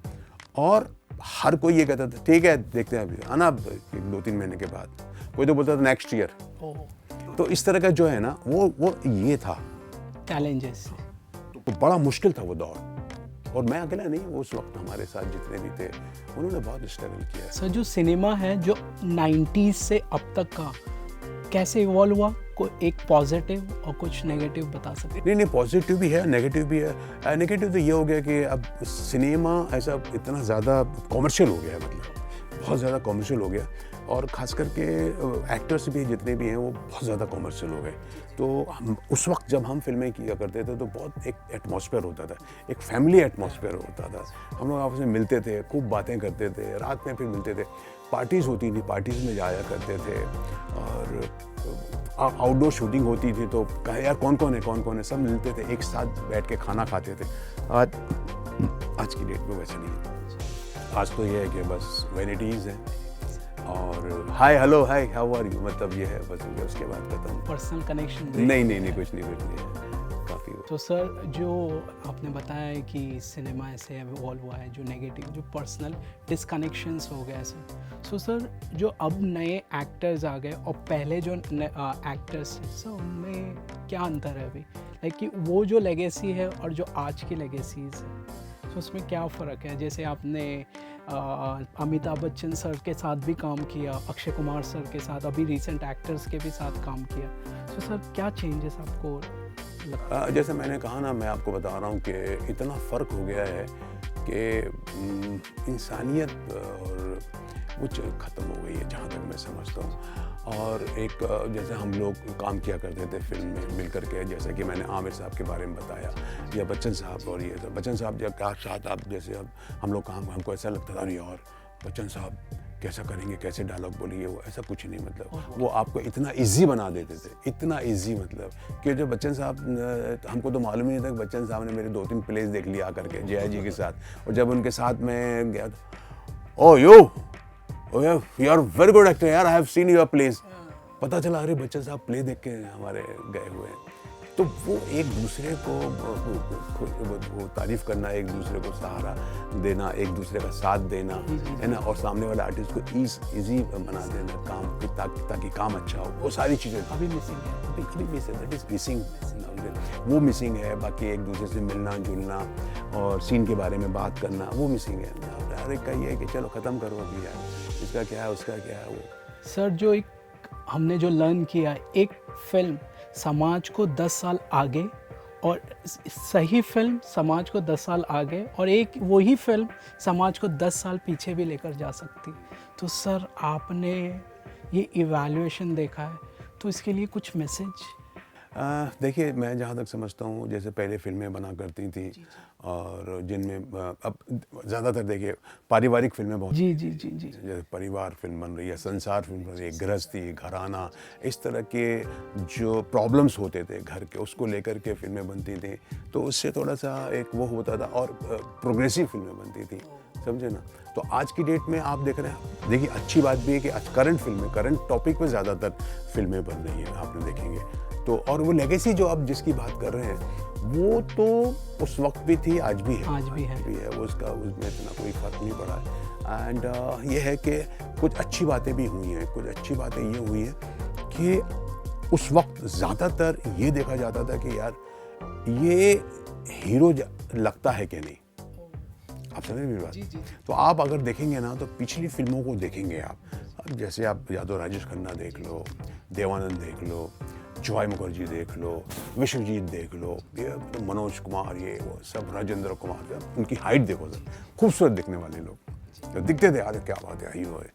और हर कोई ये कहता था ठीक है देखते हैं अभी आना, 2-3 महीने के बाद। कोई तो बोलता था नेक्स्ट ईयर। तो इस तरह का जो है ना, वो ये था चैलेंजेस। तो बड़ा मुश्किल था वो दौर। और मैं अकेला नहीं, वो उस वक्त हमारे साथ जितने भी थे उन्होंने बहुत स्ट्रगल किया। सर जो सिनेमा है जो 90s से अब तक का कैसे इवॉल्व हुआ, को एक पॉजिटिव और कुछ नेगेटिव बता सकते? नहीं, पॉजिटिव भी है, नेगेटिव भी है। नेगेटिव तो ये हो गया कि अब सिनेमा ऐसा इतना ज़्यादा कॉमर्शियल हो गया है, मतलब बहुत ज़्यादा कॉमर्शियल हो गया। और ख़ास करके एक्टर्स भी जितने भी हैं वो बहुत ज़्यादा कॉमर्शियल हो गए। तो हम उस वक्त जब हम फिल्में किया करते थे तो बहुत एक एटमॉस्फेयर होता था, एक फैमिली एटमॉस्फेयर होता था। हम लोग आपस में मिलते थे, खूब बातें करते थे, रात में फिर मिलते थे, पार्टीज़ होती थी, पार्टीज़ में जाया करते थे, और आउटडोर शूटिंग होती थी तो कहे यार कौन कौन है, सब मिलते थे, एक साथ बैठ के खाना खाते थे। आज की डेट में वैसे नहीं, आज तो ये है कि बस वेनिटीज़ हैं और hi hello hi how are you, मतलब ये है बस, ये उसके बाद खत्म। पर्सनल कनेक्शन नहीं कुछ नहीं है, काफ़ी। तो सर जो आपने बताया है कि सिनेमा ऐसे इवॉल्व हुआ है, जो नेगेटिव जो पर्सनल डिसकनेक्शंस हो गए सर, सो सर जो अब नए एक्टर्स आ गए और पहले जो एक्टर्स थे सर उनमें क्या अंतर है अभी, लाइक कि वो जो लेगेसी है और जो आज की लेगेसीज है, सो उसमें क्या फ़र्क है? जैसे आपने अमिताभ बच्चन सर के साथ भी काम किया, अक्षय कुमार सर के साथ, अभी रिसेंट एक्टर्स के भी साथ काम किया, सो सर क्या चेंजेस आपको लगता है? जैसे मैंने कहा ना, मैं आपको बता रहा हूँ कि इतना फ़र्क हो गया है कि इंसानियत और वो ख़त्म हो गई है जहाँ तक मैं समझता हूँ। और एक जैसे हम लोग काम किया करते थे फिल्म में मिल कर के, जैसे कि मैंने आमिर साहब के बारे में बताया या बच्चन साहब, और ये तो बच्चन साहब जब आप साथ आप जैसे अब हम लोग काम, हमको ऐसा लगता था अरे यार बच्चन साहब कैसा करेंगे, कैसे डायलॉग बोलेंगे, वो ऐसा कुछ नहीं, मतलब वो आपको इतना इजी बना देते थे, इतना इजी, मतलब कि जो बच्चन साहब, हमको तो मालूम ही नहीं था कि बच्चन साहब ने मेरे 2-3 प्लेस देख लिया आकर के जया जी के साथ, और जब उनके साथ मैं गया तो you are very good actor यार, I have seen your place, पता चला अरे बच्चन साहब प्ले देख के हमारे गए हुए हैं। तो वो एक दूसरे को वो तारीफ करना, एक दूसरे को सहारा देना, एक दूसरे का साथ देना, है ना, और सामने वाले आर्टिस्ट को इजी बना देना काम, ताकि काम अच्छा हो, वो सारी चीज़ें अभी मिसिंग है, अभी मिसिंग, वो मिसिंग है। बाकी एक दूसरे से मिलना जुलना और सीन के बारे में बात करना, वो मिसिंग है। अरे कही है कि चलो ख़त्म करो अभी यार, इसका क्या है उसका क्या है। वो सर जो एक हमने जो लर्न किया, एक फिल्म समाज को 10 साल आगे, और सही फिल्म समाज को 10 साल आगे, और एक वही फिल्म समाज को 10 साल पीछे भी लेकर जा सकती। तो सर आपने ये इवैल्यूएशन देखा है, तो इसके लिए कुछ मैसेज? देखिए मैं जहाँ तक समझता हूँ, जैसे पहले फिल्में बना करती थी और जिनमें अब ज़्यादातर देखिए पारिवारिक फिल्में बहुत, जी, जैसे परिवार फिल्म बन रही है, संसार फिल्म बन रही है, गृहस्थी, घराना, इस तरह के जो प्रॉब्लम्स होते थे घर के, उसको लेकर के फिल्में बनती थी, तो उससे थोड़ा सा एक वो होता था, और प्रोग्रेसिव फिल्में बनती थी, समझे ना। तो आज की डेट में आप देख रहे हैं, देखिए अच्छी बात भी है कि आज करंट फिल्में, करंट टॉपिक पे ज़्यादातर फिल्में बन रही हैं, आपने देखेंगे तो। और वो लेगेसी जो आप जिसकी बात कर रहे हैं, वो तो उस वक्त भी थी, आज भी है, वो उसका, उसमें इतना कोई फर्क नहीं पड़ा है। एंड ये है कि कुछ अच्छी बातें भी हुई हैं, कुछ अच्छी बातें ये हुई हैं कि उस वक्त ज़्यादातर ये देखा जाता था कि यार ये हीरो लगता है कि नहीं, आप समझ मेरी बात? जी। तो आप अगर देखेंगे ना, तो पिछली फिल्मों को देखेंगे आप, जैसे आप या तो राजेश खन्ना देख लो, देवानंद देख लो, जॉय मुखर्जी देख लो, विश्वजीत देख लो, ये तो मनोज कुमार, ये वो सब, राजेंद्र कुमार, उनकी हाइट देखो सर, खूबसूरत दिखने वाले लोग तो दिखते थे, अरे क्या बात है हीरो है।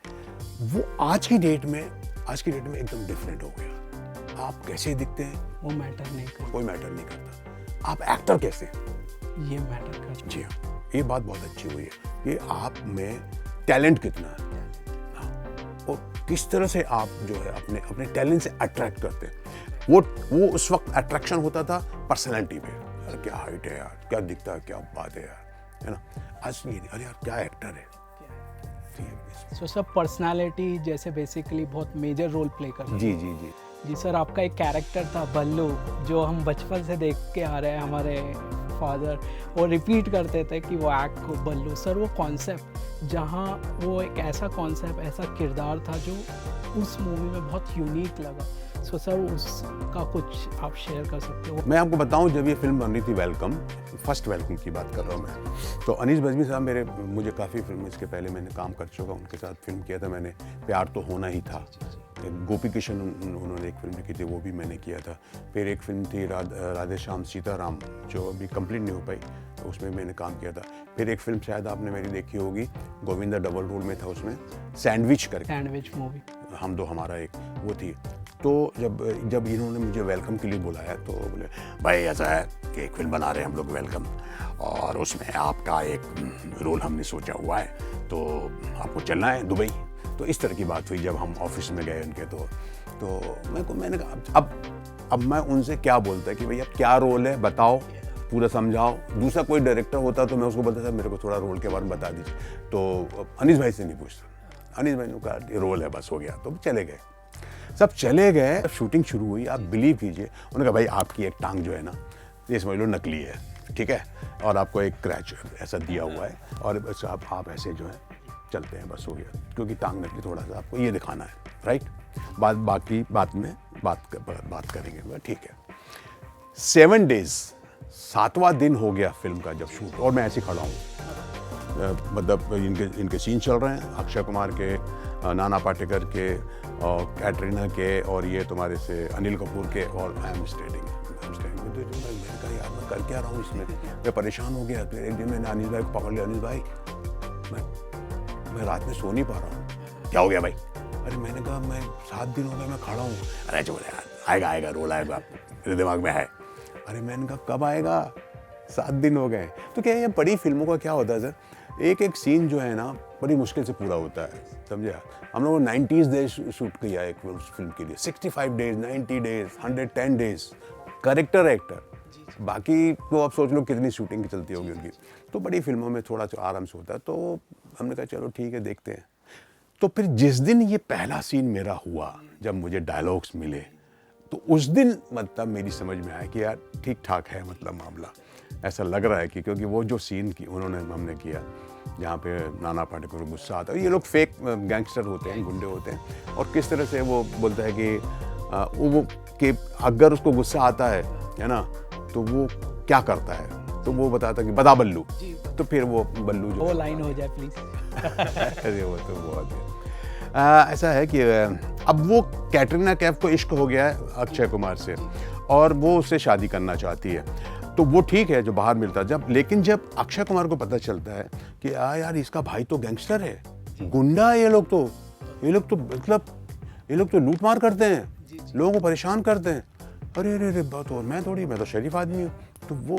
वो आज की डेट में एकदम डिफरेंट हो गया। आप कैसे दिखते हैं वो मैटर नहीं करता, कोई मैटर नहीं करता, आप एक्टर कैसे, ये मैटर करता। जी हाँ, ये बात बहुत अच्छी हुई है कि आप में टैलेंट कितना है, और किस तरह से आप जो है अपने टैलेंट से अट्रैक्ट करते हैं। वो उस वक्त अट्रैक्शन होता था पर्सनैलिटी पे, यार क्या हाइट है यार, क्या दिखता है, क्या बात है यार, है ना। आज ये नहीं, अरे यार क्या एक्टर है। सो सब पर्सनालिटी जैसे बेसिकली बहुत मेजर रोल प्ले करती है। जी सर, आपका एक कैरेक्टर था बल्लू, जो हम बचपन से देख के आ रहे हैं, हमारे फादर वो रिपीट करते थे कि वो एक्ट को बल्लू। सर वो कॉन्सेप्ट, जहाँ वो एक ऐसा कॉन्सेप्ट, ऐसा किरदार था जो उस मूवी में बहुत यूनिक लगा। सो सर उसका कुछ आप शेयर कर सकते हो? मैं आपको बताऊं, जब ये फिल्म बन रही थी वेलकम, फर्स्ट वेलकम की बात कर रहा हूँ मैं, तो अनीस बज़मी साहब मुझे काफ़ी फिल्म, इसके पहले मैंने काम कर चुका, उनके साथ फिल्म किया था मैंने, प्यार तो होना ही था, गोपी किशन उन्होंने एक फिल्म लिखी थी, वो भी मैंने किया था। फिर एक फिल्म थी राधे श्याम सीताराम, जो अभी कंप्लीट नहीं हो पाई, तो उसमें मैंने काम किया था। फिर एक फिल्म शायद आपने मेरी देखी होगी, गोविंदा डबल रोल में था उसमें, सैंडविच करके, सैंडविच मूवी, हम दो हमारा एक, वो थी। तो जब इन्होंने मुझे वेलकम के लिए बुलाया तो बोले भाई ऐसा है कि एक फिल्म बना रहे हैं हम लोग वेलकम, और उसमें आपका एक रोल हमने सोचा हुआ है, तो आपको चलना है दुबई। तो इस तरह की बात हुई जब हम ऑफिस में गए उनके। तो मैंने कहा अब मैं उनसे क्या बोलता कि भैया क्या रोल है बताओ, पूरा समझाओ। दूसरा कोई डायरेक्टर होता तो मैं उसको बोलता था मेरे को थोड़ा रोल के बारे में बता दीजिए, तो अनीस भाई से नहीं पूछता। अनीस भाई ने कहा रोल है बस, हो गया। तो चले गए, सब चले गए। शूटिंग शुरू हुई, आप बिलीव कीजिए, उन्होंने कहा भाई आपकी एक टांग जो है ना, ये समझ लो नकली है, ठीक है, और आपको एक क्रैच ऐसा दिया हुआ है, और बस आप ऐसे जो है चलते हैं, बस हो गया, क्योंकि टांग नकली, थोड़ा सा आपको ये दिखाना है, राइट। बाकी बात में बात करेंगे, ठीक है। 7 डेज, 7वां दिन हो गया फिल्म का जब शूट, और मैं ऐसे खड़ा हूँ, मतलब इनके सीन चल रहे हैं, अक्षय कुमार के, नाना पाटेकर के, और कैटरीना के, और ये तुम्हारे से अनिल कपूर के, और आई एम स्टैंडिंग। मैंने कहा यार मैं कर क्या रहा हूँ इसमें, मैं परेशान हो गया। फिर एक दिन मैंने अनिल भाई को पकड़ लिया, अनिल भाई मैं रात में सो नहीं पा रहा हूँ। क्या हो गया भाई? अरे मैंने कहा मैं 7 दिन हो गए मैं खड़ा हूँ। अरे चलो यार, आएगा रोल आएगा, मेरे दिमाग में है। अरे मैंने कहा कब आएगा, 7 दिन हो गए। तो क्या ये बड़ी फिल्मों का क्या होता है सर, एक सीन जो है ना बड़ी मुश्किल से पूरा होता है, समझे। हम लोगों ने 90 डेज शूट किया एक फिल्म के लिए, 65 days, 90 days, 110 days, character actor, बाकी तो आप सोच लो कितनी शूटिंग चलती होगी उनकी। तो बड़ी फिल्मों में थोड़ा सा आराम से होता है। तो हमने कहा चलो ठीक है देखते हैं। तो फिर जिस दिन ये पहला सीन मेरा हुआ, जब मुझे डायलॉग्स मिले, तो उस दिन मतलब मेरी समझ में आया कि यार ठीक ठाक है, मतलब मामला ऐसा लग रहा है कि, क्योंकि वो जो सीन की हमने किया जहाँ पे नाना पाटेकर को गुस्सा आता है, ये लोग फेक गैंगस्टर होते हैं, गुंडे होते हैं, और किस तरह से वो बोलता है कि अगर उसको गुस्सा आता है ना, तो वो क्या करता है, तो वो बताता है कि बता बल्लू, तो फिर वो बल्लू जो वो लाइन हो जाए प्लीज। अरे वो तो बहुत ऐसा है कि अब वो कैटरीना कैफ को इश्क हो गया है अक्षय कुमार से, और वो उससे शादी करना चाहती है। तो वो ठीक है जो बाहर मिलता जब, लेकिन जब अक्षय कुमार को पता चलता है कि यार इसका भाई तो गैंगस्टर है, गुंडा है, ये लोग तो मतलब ये लोग तो लूट मार करते हैं, लोगों को परेशान करते हैं। अरे बात, और मैं तो शरीफ आदमी हूँ, तो वो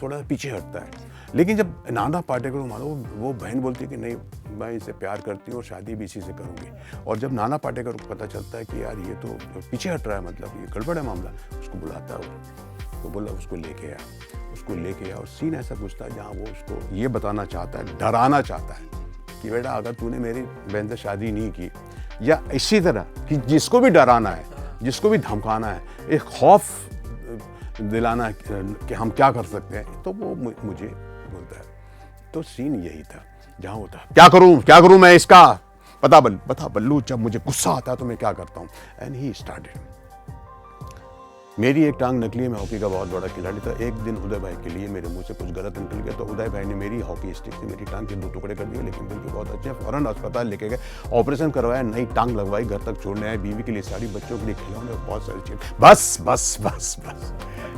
थोड़ा पीछे हटता है। लेकिन जब नाना पाटेकर को मानो, वो बहन बोलती है कि नहीं मैं इसे प्यार करती हूँ और शादी भी इसी से करूँगी, और जब नाना पाटेकर को पता चलता है कि यार ये तो पीछे हट रहा है, मतलब ये गड़बड़ है मामला, उसको बुलाता है वो, तो बोला उसको लेके आया, और सीन ऐसा कुछ था जहाँ वो उसको ये बताना चाहता है, डराना चाहता है कि बेटा अगर तूने मेरी बहन से शादी नहीं की, या इसी तरह कि जिसको भी डराना है, जिसको भी धमकाना है, एक खौफ दिलाना है कि हम क्या कर सकते हैं, तो वो मुझे बोलता है। तो सीन यही था जहाँ होता है क्या करूँ मैं इसका, बता बल्लू, जब मुझे गुस्सा आता है तो मैं क्या करता हूँ। And he started. मेरी एक टांग नकली है, मैं हॉकी का बहुत बड़ा खिलाड़ी था। एक दिन उदय भाई के लिए मेरे मुंह से कुछ गलत निकल गया, तो उदय भाई ने मेरी हॉकी स्टिक से मेरी टांग के 2 टुकड़े कर दिए, लेकिन बिल्कुल बहुत अच्छे, फौरन अस्पताल लेके गए, ऑपरेशन करवाया, नई टांग लगवाई, घर तक छोड़ने आए, बीवी के लिए साड़ी, बच्चों के लिए खिलौने, बहुत सारी चीज़। बस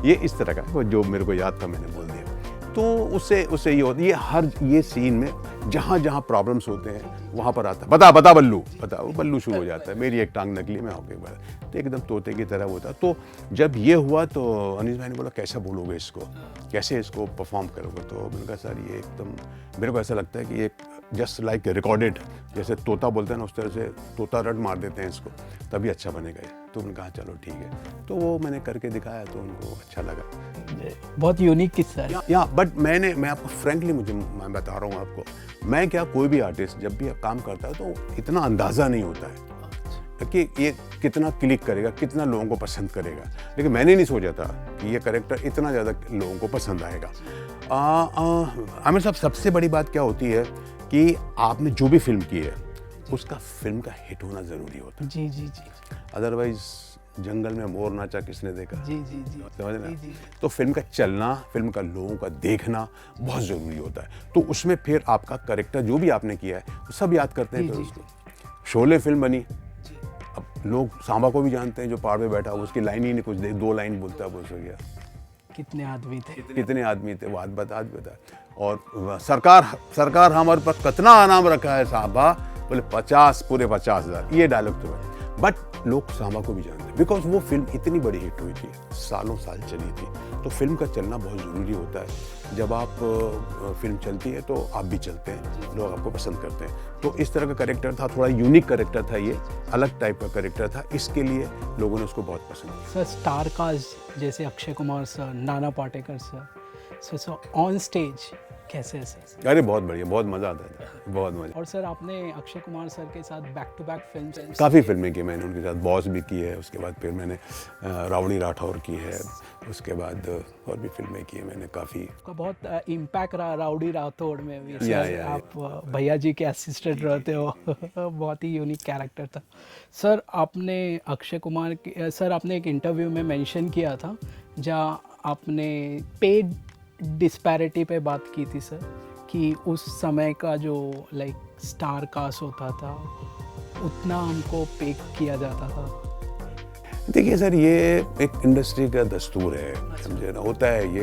ये इस तरह का जो मेरे को याद था मैंने बोल दिया। तो उससे ये होता है, ये सीन में जहाँ प्रॉब्लम्स होते हैं वहाँ पर आता है, बता बल्लू, वो बल्लू शुरू हो जाता है, मेरी एक टांग नकली, मैं हॉकी वाला, तो एकदम तोते की तरह होता। तो जब ये हुआ तो अनीस भाई ने बोला कैसा बोलोगे इसको, कैसे इसको परफॉर्म करोगे। तो मैंने कहा सर ये एकदम मेरे को ऐसा लगता है कि एक जस्ट लाइक रिकॉर्डेड, जैसे तोता बोलते हैं ना, उस तरह से तोता रट मार देते हैं इसको, तभी अच्छा बनेगा ये। तो उन्होंने कहा चलो ठीक है, तो वो मैंने करके दिखाया तो उनको अच्छा लगा। बहुत यूनिक किस्सा है। या बट मैं आपको फ्रेंकली मैं बता रहा हूँ आपको, मैं क्या, कोई भी आर्टिस्ट जब भी काम करता है तो इतना अंदाज़ा नहीं होता है कि ये कितना क्लिक करेगा, कितना लोगों को पसंद करेगा। लेकिन मैंने नहीं सोचा था कि ये कैरेक्टर इतना ज़्यादा लोगों को पसंद आएगा। आमिर साहब, सबसे बड़ी बात क्या होती है कि आपने जो भी फिल्म की है उसका फिल्म का हिट होना ज़रूरी होता है। जी। अदरवाइज जंगल में मोर नाचा किसने देखा, जी। समझ ना। तो फिल्म का चलना, फिल्म का लोगों का देखना बहुत ज़रूरी होता है। तो उसमें फिर आपका कैरेक्टर जो भी आपने किया है वो सब याद करते हैं। तो उसको शोले फिल्म बनी, अब लोग सांबा को भी जानते हैं, जो पहाड़ पे बैठा हुआ, उसकी लाइन ही नहीं कुछ दे, 2 लाइन बोलता है, बोल गया। कितने आदमी थे? कितने आदमी थे वो आज बता। और सरकार हमारे पर कितना इनाम रखा है साहबा, बोले 50 पूरे 50,000, ये डायलॉग तो है। बट लोग सांबा को भी जानते हैं बिकॉज वो फिल्म इतनी बड़ी हिट हुई थी, सालों साल चली थी। तो फिल्म का चलना बहुत ज़रूरी होता है। जब आप फिल्म चलती है तो आप भी चलते हैं, लोग आपको पसंद करते हैं। तो इस तरह का कैरेक्टर था, थोड़ा यूनिक कैरेक्टर था, ये अलग टाइप का कैरेक्टर था, इसके लिए लोगों ने उसको बहुत पसंद किया। सर स्टार कास्ट जैसे Akshay Kumar sir, Nana Patekar sir, so on stage कैसे है सर? अरे बहुत बढ़िया, बहुत मज़ा आता था, बहुत मज़ा। और सर आपने अक्षय कुमार सर के साथ बैक टू बैक फिल्म काफ़ी फिल्में की मैंने उनके साथ, बॉस भी की है, उसके बाद फिर मैंने रावड़ी राठौर की है, उसके बाद और भी फिल्में की है मैंने काफ़ी। का बहुत इम्पैक्ट रहा राउडी राठौड़ में भी। या। आप भैया जी के असिस्टेंट रहते हो बहुत ही यूनिक कैरेक्टर था सर। आपने अक्षय कुमार की सर आपने एक इंटरव्यू में मेंशन किया था जहाँ आपने पेड डिस्पैरिटी पे बात की थी सर, कि उस समय का जो लाइक स्टार कास्ट होता था उतना हमको पे किया जाता था। देखिए सर, ये एक इंडस्ट्री का दस्तूर है, समझे ना, होता है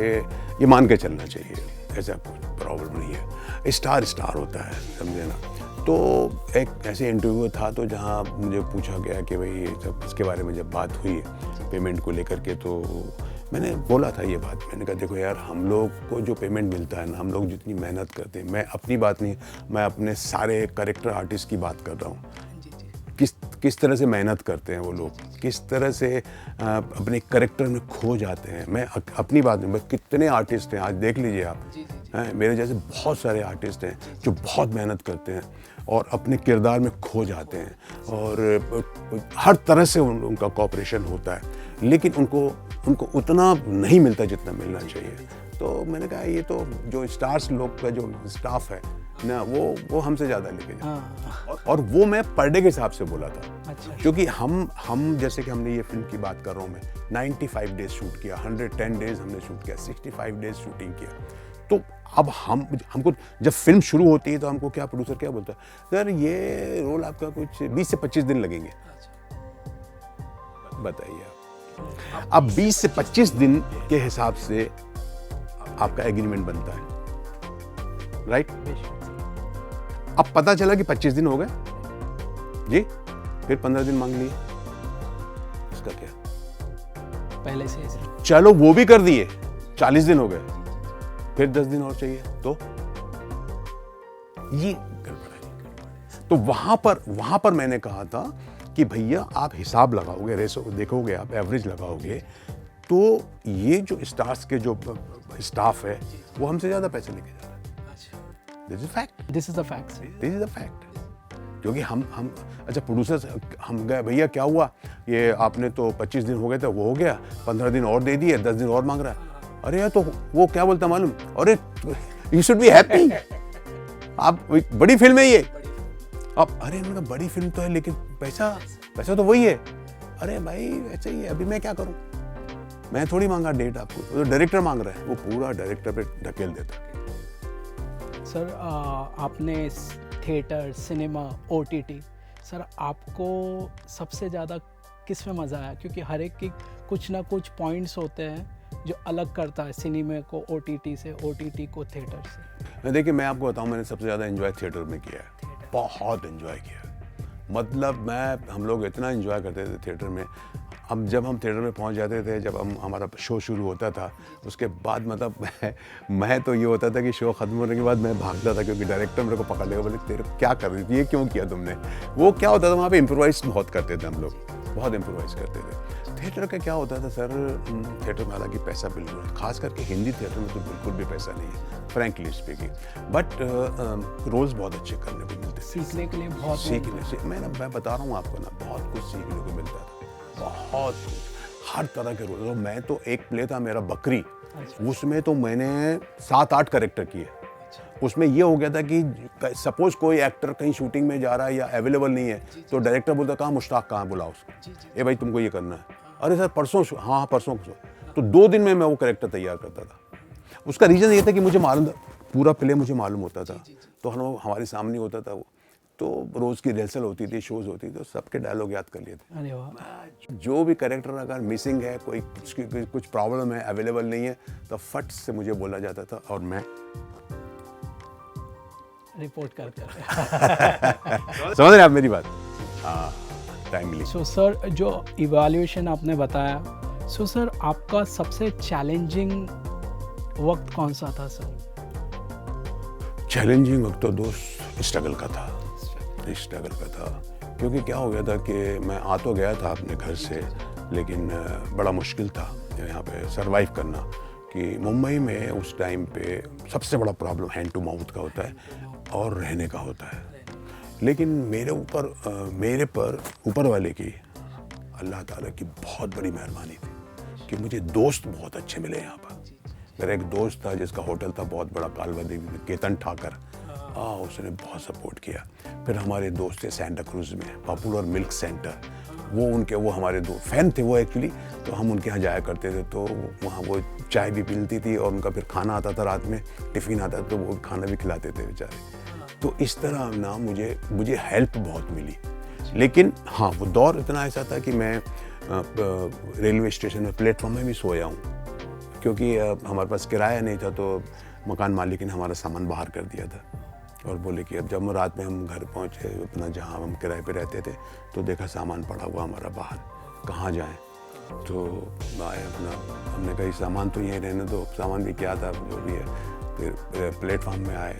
ये मान के चलना चाहिए, ऐसा कोई प्रॉब्लम नहीं है। स्टार होता है, समझे ना। तो एक ऐसे इंटरव्यू था तो जहाँ मुझे पूछा गया कि भाई जब इसके बारे में जब बात हुई पेमेंट को लेकर के, तो मैंने बोला था ये बात, मैंने कहा देखो यार, हम लोग को जो पेमेंट मिलता है ना, हम लोग जितनी मेहनत करते हैं, मैं अपनी बात नहीं, मैं अपने सारे कैरेक्टर आर्टिस्ट की बात कर रहा हूँ, किस तरह से मेहनत करते हैं वो लोग, किस तरह से अपने कैरेक्टर में खो जाते हैं। मैं अपनी बात नहीं, कितने आर्टिस्ट हैं, आज देख लीजिए आप, हैं मेरे जैसे बहुत सारे आर्टिस्ट हैं जो बहुत मेहनत करते हैं और अपने किरदार में खो जाते हैं, और हर तरह से उनका कॉपरेशन होता है, लेकिन उनको उतना नहीं मिलता जितना मिलना चाहिए। तो मैंने कहा ये तो जो स्टार्स लोग का जो स्टाफ है ना, वो हमसे ज़्यादा लेके जाए। और वो मैं पर डे के हिसाब से बोला था। अच्छा। क्योंकि हम जैसे कि हमने ये फिल्म की बात कर रहा हूँ मैं, 95 डेज शूट किया, 110 डेज हमने शूट किया, 65 डेज शूटिंग किया। तो अब हमको जब फिल्म शुरू होती है तो हमको क्या प्रोड्यूसर क्या बोलता है, सर ये रोल आपका कुछ 20 से 25 दिन लगेंगे। बताइए अब 20 से 25 दिन के हिसाब से आपका एग्रीमेंट बनता है, राइट? अब पता चला कि 25 दिन हो गए जी, फिर 15 दिन मांग लिए, इसका क्या? पहले से चलो वो भी कर दिए, 40 दिन हो गए, फिर 10 दिन और चाहिए, तो ये गड़बड़ है। तो वहां पर मैंने कहा था कि भैया आप हिसाब लगाओगे, रेशो देखोगे, आप एवरेज लगाओगे, तो ये जो स्टार्स के जो स्टाफ है वो हमसे ज्यादा पैसे लेके जा रहा है। This is the fact. क्योंकि हम अच्छा प्रोड्यूसर्स हम गए, भैया क्या हुआ, ये आपने तो 25 दिन हो गए थे, वो हो गया, 15 दिन और दे दिए, 10 दिन और मांग रहा है। अरे यार, तो वो क्या बोलता मालूम, अरे यू शुड बी हैप्पी, आप बड़ी फिल्म है ये। अब अरे मैंने कहा बड़ी फिल्म तो है, लेकिन पैसा तो वही है। अरे भाई ऐसा ही है, अभी मैं क्या करूं, मैं थोड़ी मांगा डेट आपको, तो डायरेक्टर मांग रहा है, वो पूरा डायरेक्टर पे ढकेल देता। सर आपने थिएटर, सिनेमा, OTT, सर आपको सबसे ज़्यादा किस में मज़ा आया? क्योंकि हर एक की कुछ ना कुछ पॉइंट्स होते हैं जो अलग करता है सिनेमा को OTT से, OTT को थिएटर से। देखिए मैं आपको बताऊं, मैंने सबसे ज़्यादा एंजॉय थिएटर में किया है, बहुत एंजॉय किया। मतलब हम लोग इतना एंजॉय करते थे थिएटर में। अब जब हम थिएटर में पहुंच जाते थे, जब हमारा शो शुरू होता था, उसके बाद मतलब मैं तो ये होता था कि शो ख़त्म होने के बाद मैं भागता था, क्योंकि डायरेक्टर मेरे को पकड़ लेगा, बोले तेरे क्या कर रही थी, ये क्यों किया तुमने। वो क्या होता था, वहाँ पे इम्प्रोवाइज बहुत करते थे हम लोग, बहुत इम्प्रोवाइज करते थे। थिएटर का क्या होता था सर, थिएटर में हालांकि पैसा बिल्कुल, खास करके हिंदी थिएटर में तो बिल्कुल भी पैसा नहीं है, फ्रैंकली स्पीकिंग, बट रोल्स बहुत अच्छे करने को मिलते थे, सीखने के लिए बहुत मैं बता रहा हूँ आपको ना, बहुत कुछ सीखने को मिलता था, बहुत कुछ, हर तरह के रोल। तो मैं तो एक प्ले था मेरा बकरी, उसमें तो मैंने 7-8 कैरेक्टर किए। उसमें ये हो गया था कि सपोज कोई एक्टर कहीं शूटिंग में जा रहा है या अवेलेबल नहीं है, तो डायरेक्टर बोलता कहाँ मुश्ताक, कहाँ बुलाओ उसको, ये भाई तुमको ये करना है। अरे सर परसों, हाँ परसों को, तो 2 दिन में मैं वो कैरेक्टर तैयार करता था। उसका रीज़न ये था कि मुझे मालूम था, पूरा प्ले मुझे मालूम होता था, तो हमारे सामने होता था वो। तो रोज़ की रिहर्सल होती थी, शोज़ होती थी, तो सबके डायलॉग याद कर लिए थे। अरे वाह। जो भी कैरेक्टर अगर मिसिंग है, कोई कुछ प्रॉब्लम है, अवेलेबल नहीं है, तो फट से मुझे बोला जाता था और मैं रिपोर्ट करते थे। समझ रहे हैं आप मेरी बात? हाँ, टाइमली। सो सर, जो इवैल्यूएशन आपने बताया, सो सर आपका सबसे चैलेंजिंग वक्त कौन सा था सर? चैलेंजिंग वक्त तो दोस्त स्ट्रगल का था, क्योंकि क्या हो गया था कि मैं आ तो गया था अपने घर से, लेकिन बड़ा मुश्किल था यहाँ पे सरवाइव करना। कि मुंबई में उस टाइम पे सबसे बड़ा प्रॉब्लम हैंड टू माउथ का होता है और रहने का होता है। लेकिन मेरे पर ऊपर वाले की, अल्लाह ताला की बहुत बड़ी मेहरबानी थी कि मुझे दोस्त बहुत अच्छे मिले यहाँ पर। मेरा एक दोस्त था जिसका होटल था बहुत बड़ा कालवा देवी में, केतन ठाकर, उसने बहुत सपोर्ट किया। फिर हमारे दोस्त थे सेंटा क्रूज में पॉपुलर मिल्क सेंटर, वो हमारे दो फैन थे वो एक्चुअली, तो हम उनके यहाँ जाया करते थे। तो वहाँ वो चाय भी मिलती थी और उनका फिर खाना आता था रात में, टिफ़िन आता था, तो वो खाना भी खिलाते थे बेचारे। तो इस तरह ना मुझे हेल्प बहुत मिली। लेकिन हाँ, वो दौर इतना ऐसा था कि मैं रेलवे स्टेशन में प्लेटफॉर्म में भी सोया हूँ, क्योंकि हमारे पास किराया नहीं था, तो मकान मालिक ने हमारा सामान बाहर कर दिया था और बोले कि अब जब रात में हम घर पहुँचे अपना जहाँ हम किराए पे रहते थे, तो देखा सामान पड़ा हुआ हमारा बाहर, कहाँ जाएं। तो आए अपना, हमने कहा सामान तो यहीं रहने दो, सामान भी क्या था जो भी है। फिर प्लेटफॉर्म में आए,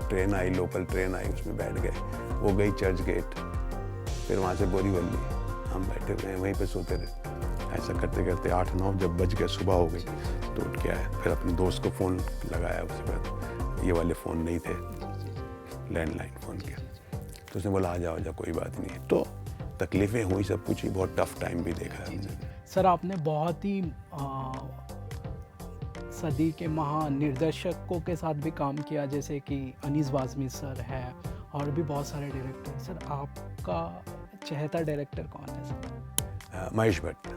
ट्रेन आई, लोकल ट्रेन आई, उसमें बैठ गए, वो गई चर्च गेट, फिर वहाँ से बोरीवली, हम बैठे हुए वहीं पे सोते रहे। ऐसा करते करते 8-9 जब बज गए, सुबह हो गई, तो उठ के आए। फिर अपने दोस्त को फ़ोन लगाया, उसके बाद ये वाले फ़ोन नहीं थे, लैंडलाइन फ़ोन किया, तो उसने बोला आ जाओ कोई बात नहीं। तो तकलीफ़ें हुई, सब कुछ ही, बहुत टफ टाइम भी देखा है हमने। सर आपने बहुत ही सदी के महान निर्देशकों के साथ भी काम किया, जैसे कि अनीस बाज़मी सर है और भी बहुत सारे डायरेक्टर। सर आपका चहेता डायरेक्टर कौन है सर? महेश भट्ट।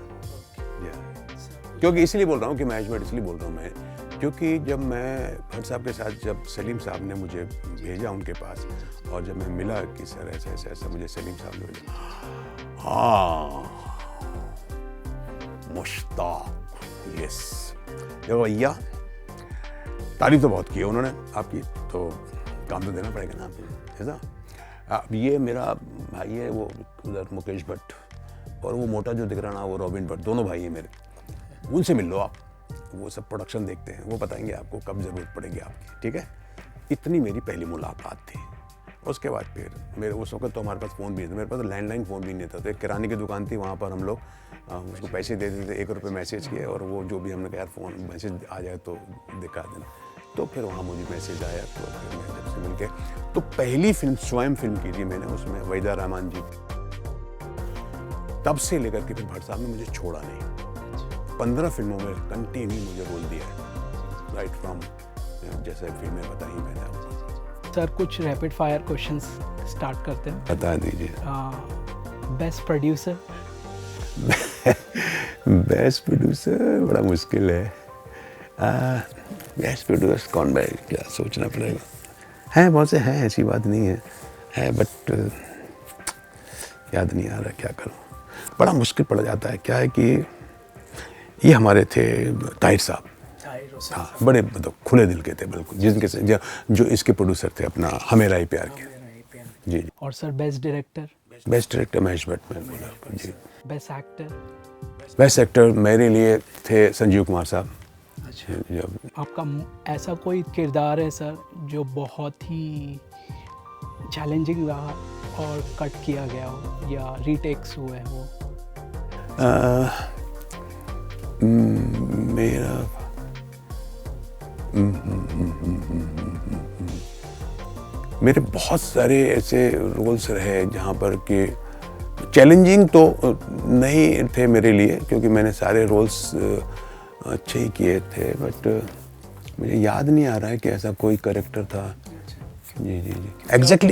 क्योंकि इसलिए बोल रहा हूँ कि महेश भट्ट इसलिए बोल रहा हूँ मैं, क्योंकि जब मैं भट्ट साहब के साथ, जब सलीम साहब ने मुझे भेजा उनके पास, और जब मैं मिला कि सर ऐसा मुझे सलीम साहब ने भेजा, हाँ मुश्ताक, यस। देखो भैया, तारीफ तो बहुत की है उन्होंने आपकी, तो काम तो देना पड़ेगा ना आपको, ऐसा। अब ये मेरा भाई है, वो उधर मुकेश भट्ट, और वो मोटा जो दिख रहा ना, वो रॉबिन भट्ट, दोनों भाई हैं मेरे। उनसे मिल लो आप, वो सब प्रोडक्शन देखते हैं, वो बताएंगे आपको कब ज़रूरत पड़ेगी आपकी, ठीक है। इतनी मेरी पहली मुलाकात थी। उसके बाद फिर मेरे उस वक्त तो हमारे पास फ़ोन भी नहीं था, मेरे पास तो लैंडलाइन फ़ोन भी नहीं था। तो एक किराने की दुकान थी, वहाँ पर हम लोग उसको पैसे दे देते थे, 1 रुपये मैसेज किए, और वो जो भी हमने कहा यार फ़ोन मैसेज आ जाए तो दिखा देना। तो फिर वहाँ मुझे मैसेज आया, तो फिर मैं जब से मिल के, तो पहली फिल्म स्वयं फिल्म की थी मैंने, उसमें वहीदा रहमान जी। तब से लेकर के फिर भट्ट साहब ने मुझे छोड़ा नहीं। 15 फिल्मों में कंटिन्यू मुझे रोल दिया है, राइट फ्रॉम जैसे फिल्में बताई मैंने आपको। सर कुछ रैपिड फायर क्वेश्चंस स्टार्ट करते हैं, बता दीजिए। Best producer? बेस्ट प्रोड्यूसर बड़ा मुश्किल है। बेस्ट प्रोड्यूसर कौन भाई, क्या सोचना पड़ेगा। हैं बहुत से हैं, ऐसी बात नहीं है बट याद नहीं आ रहा, क्या करूं, बड़ा मुश्किल पड़ जाता है। क्या है कि ये हमारे थे ताहिर साहब, हाँ, बड़े मतलब खुले दिल के थे बिल्कुल, जिनके से जो इसके प्रोड्यूसर थे अपना हमेरा ही प्यार के। जी। और sir best director? Best director Mahesh Bhatt में बोला जी। Best actor? बेस्ट एक्टर मेरे लिए थे संजीव कुमार साहब। जब आपका ऐसा कोई किरदार है सर जो बहुत ही चैलेंजिंग रहा और कट किया गया हो या रीटेक्स हुए हो? मेरा मेरे बहुत सारे ऐसे रोल्स रहे जहाँ पर कि चैलेंजिंग तो नहीं थे मेरे लिए, क्योंकि मैंने सारे रोल्स अच्छे ही किए थे, बट मुझे याद नहीं आ रहा है कि ऐसा कोई कैरेक्टर था। जी जी जी,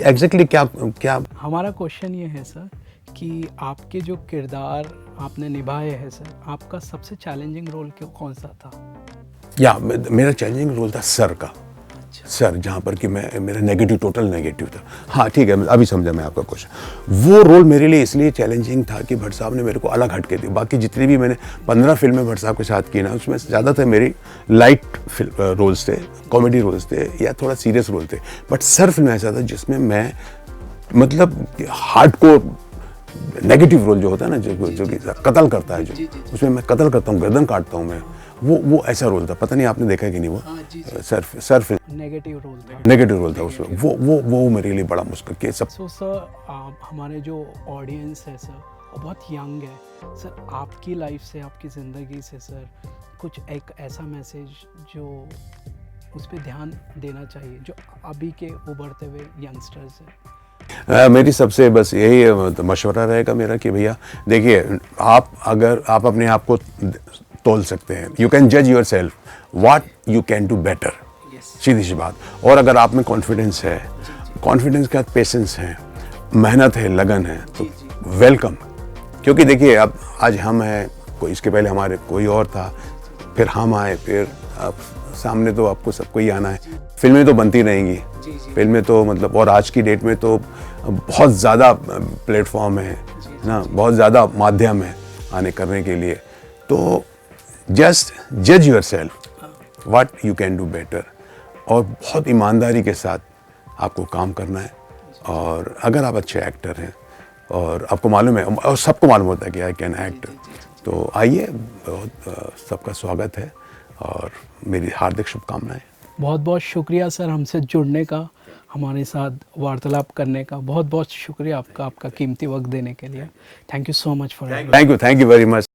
एग्जैक्टली क्या हमारा क्वेश्चन ये है सर कि आपके जो किरदार आपने निभाए हैं सर, आपका सबसे चैलेंजिंग रोल कौन सा था? या मेरा चैलेंजिंग रोल था सर का। सर, जहाँ पर कि मैं मेरा नेगेटिव, टोटल नेगेटिव था। हाँ ठीक है, अभी समझा मैं आपका क्वेश्चन। वो रोल मेरे लिए इसलिए चैलेंजिंग था कि भट्ट साहब ने मेरे को अलग हटके दी। बाकी जितनी भी मैंने 15 फिल्में भट्ट साहब के साथ की ना, उसमें ज़्यादातर मेरी लाइट रोल्स थे, कॉमेडी रोल्स थे या थोड़ा सीरियस रोल थे। बट सर फिल्म ऐसा था जिसमें मैं मतलब हार्डकोर नेगेटिव रोल जो होता है ना, जो कि कत्ल करता है, जो उसमें मैं कत्ल करता हूँ, गर्दन काटता हूँ मैं, वो ऐसा रोल था। पता नहीं आपने देखा है कि नहीं वो। सर नेगेटिव रोल था। नेगेटिव रोल था उसमें। वो मेरे लिए बड़ा मुश्किल के सब। सो सर, हमारे जो ऑडियंस है सर, वो बहुत यंग है सर। आपकी लाइफ से, आपकी ज़िंदगी से सर, कुछ एक ऐसा मैसेज जो उस पर ध्यान देना चाहिए, जो अभी के उभरते हुए यंगस्टर्स हैं। मेरी सबसे बस यही मशवरा रहेगा मेरा कि भैया देखिए, अगर आप अपने आप को तोल सकते हैं, यू कैन जज yourself what you can do better, सीधी सी बात। और अगर आप में कॉन्फिडेंस है, कॉन्फिडेंस के साथ पेशेंस है, मेहनत है, लगन है, तो वेलकम। क्योंकि देखिए, अब आज हम हैं, कोई इसके पहले हमारे कोई और था, फिर हम आए, फिर अब सामने तो आपको सबको ही आना है। फिल्में तो बनती रहेंगी, फिल्में तो मतलब, और आज की डेट में तो बहुत ज़्यादा प्लेटफॉर्म है ना, बहुत ज़्यादा माध्यम है आने करने के लिए। तो जस्ट जज yourself what you can do better, और बहुत ईमानदारी के साथ आपको काम करना है। और अगर आप अच्छे एक्टर हैं और आपको मालूम है, और सबको मालूम होता है कि आई कैन एक्ट, तो आइए, बहुत सबका स्वागत है और मेरी हार्दिक शुभकामनाएं। बहुत बहुत शुक्रिया सर हमसे जुड़ने का, हमारे साथ वार्तालाप करने का। बहुत बहुत शुक्रिया आपका कीमती वक्त देने के लिए। Thank you so much for thank you very much.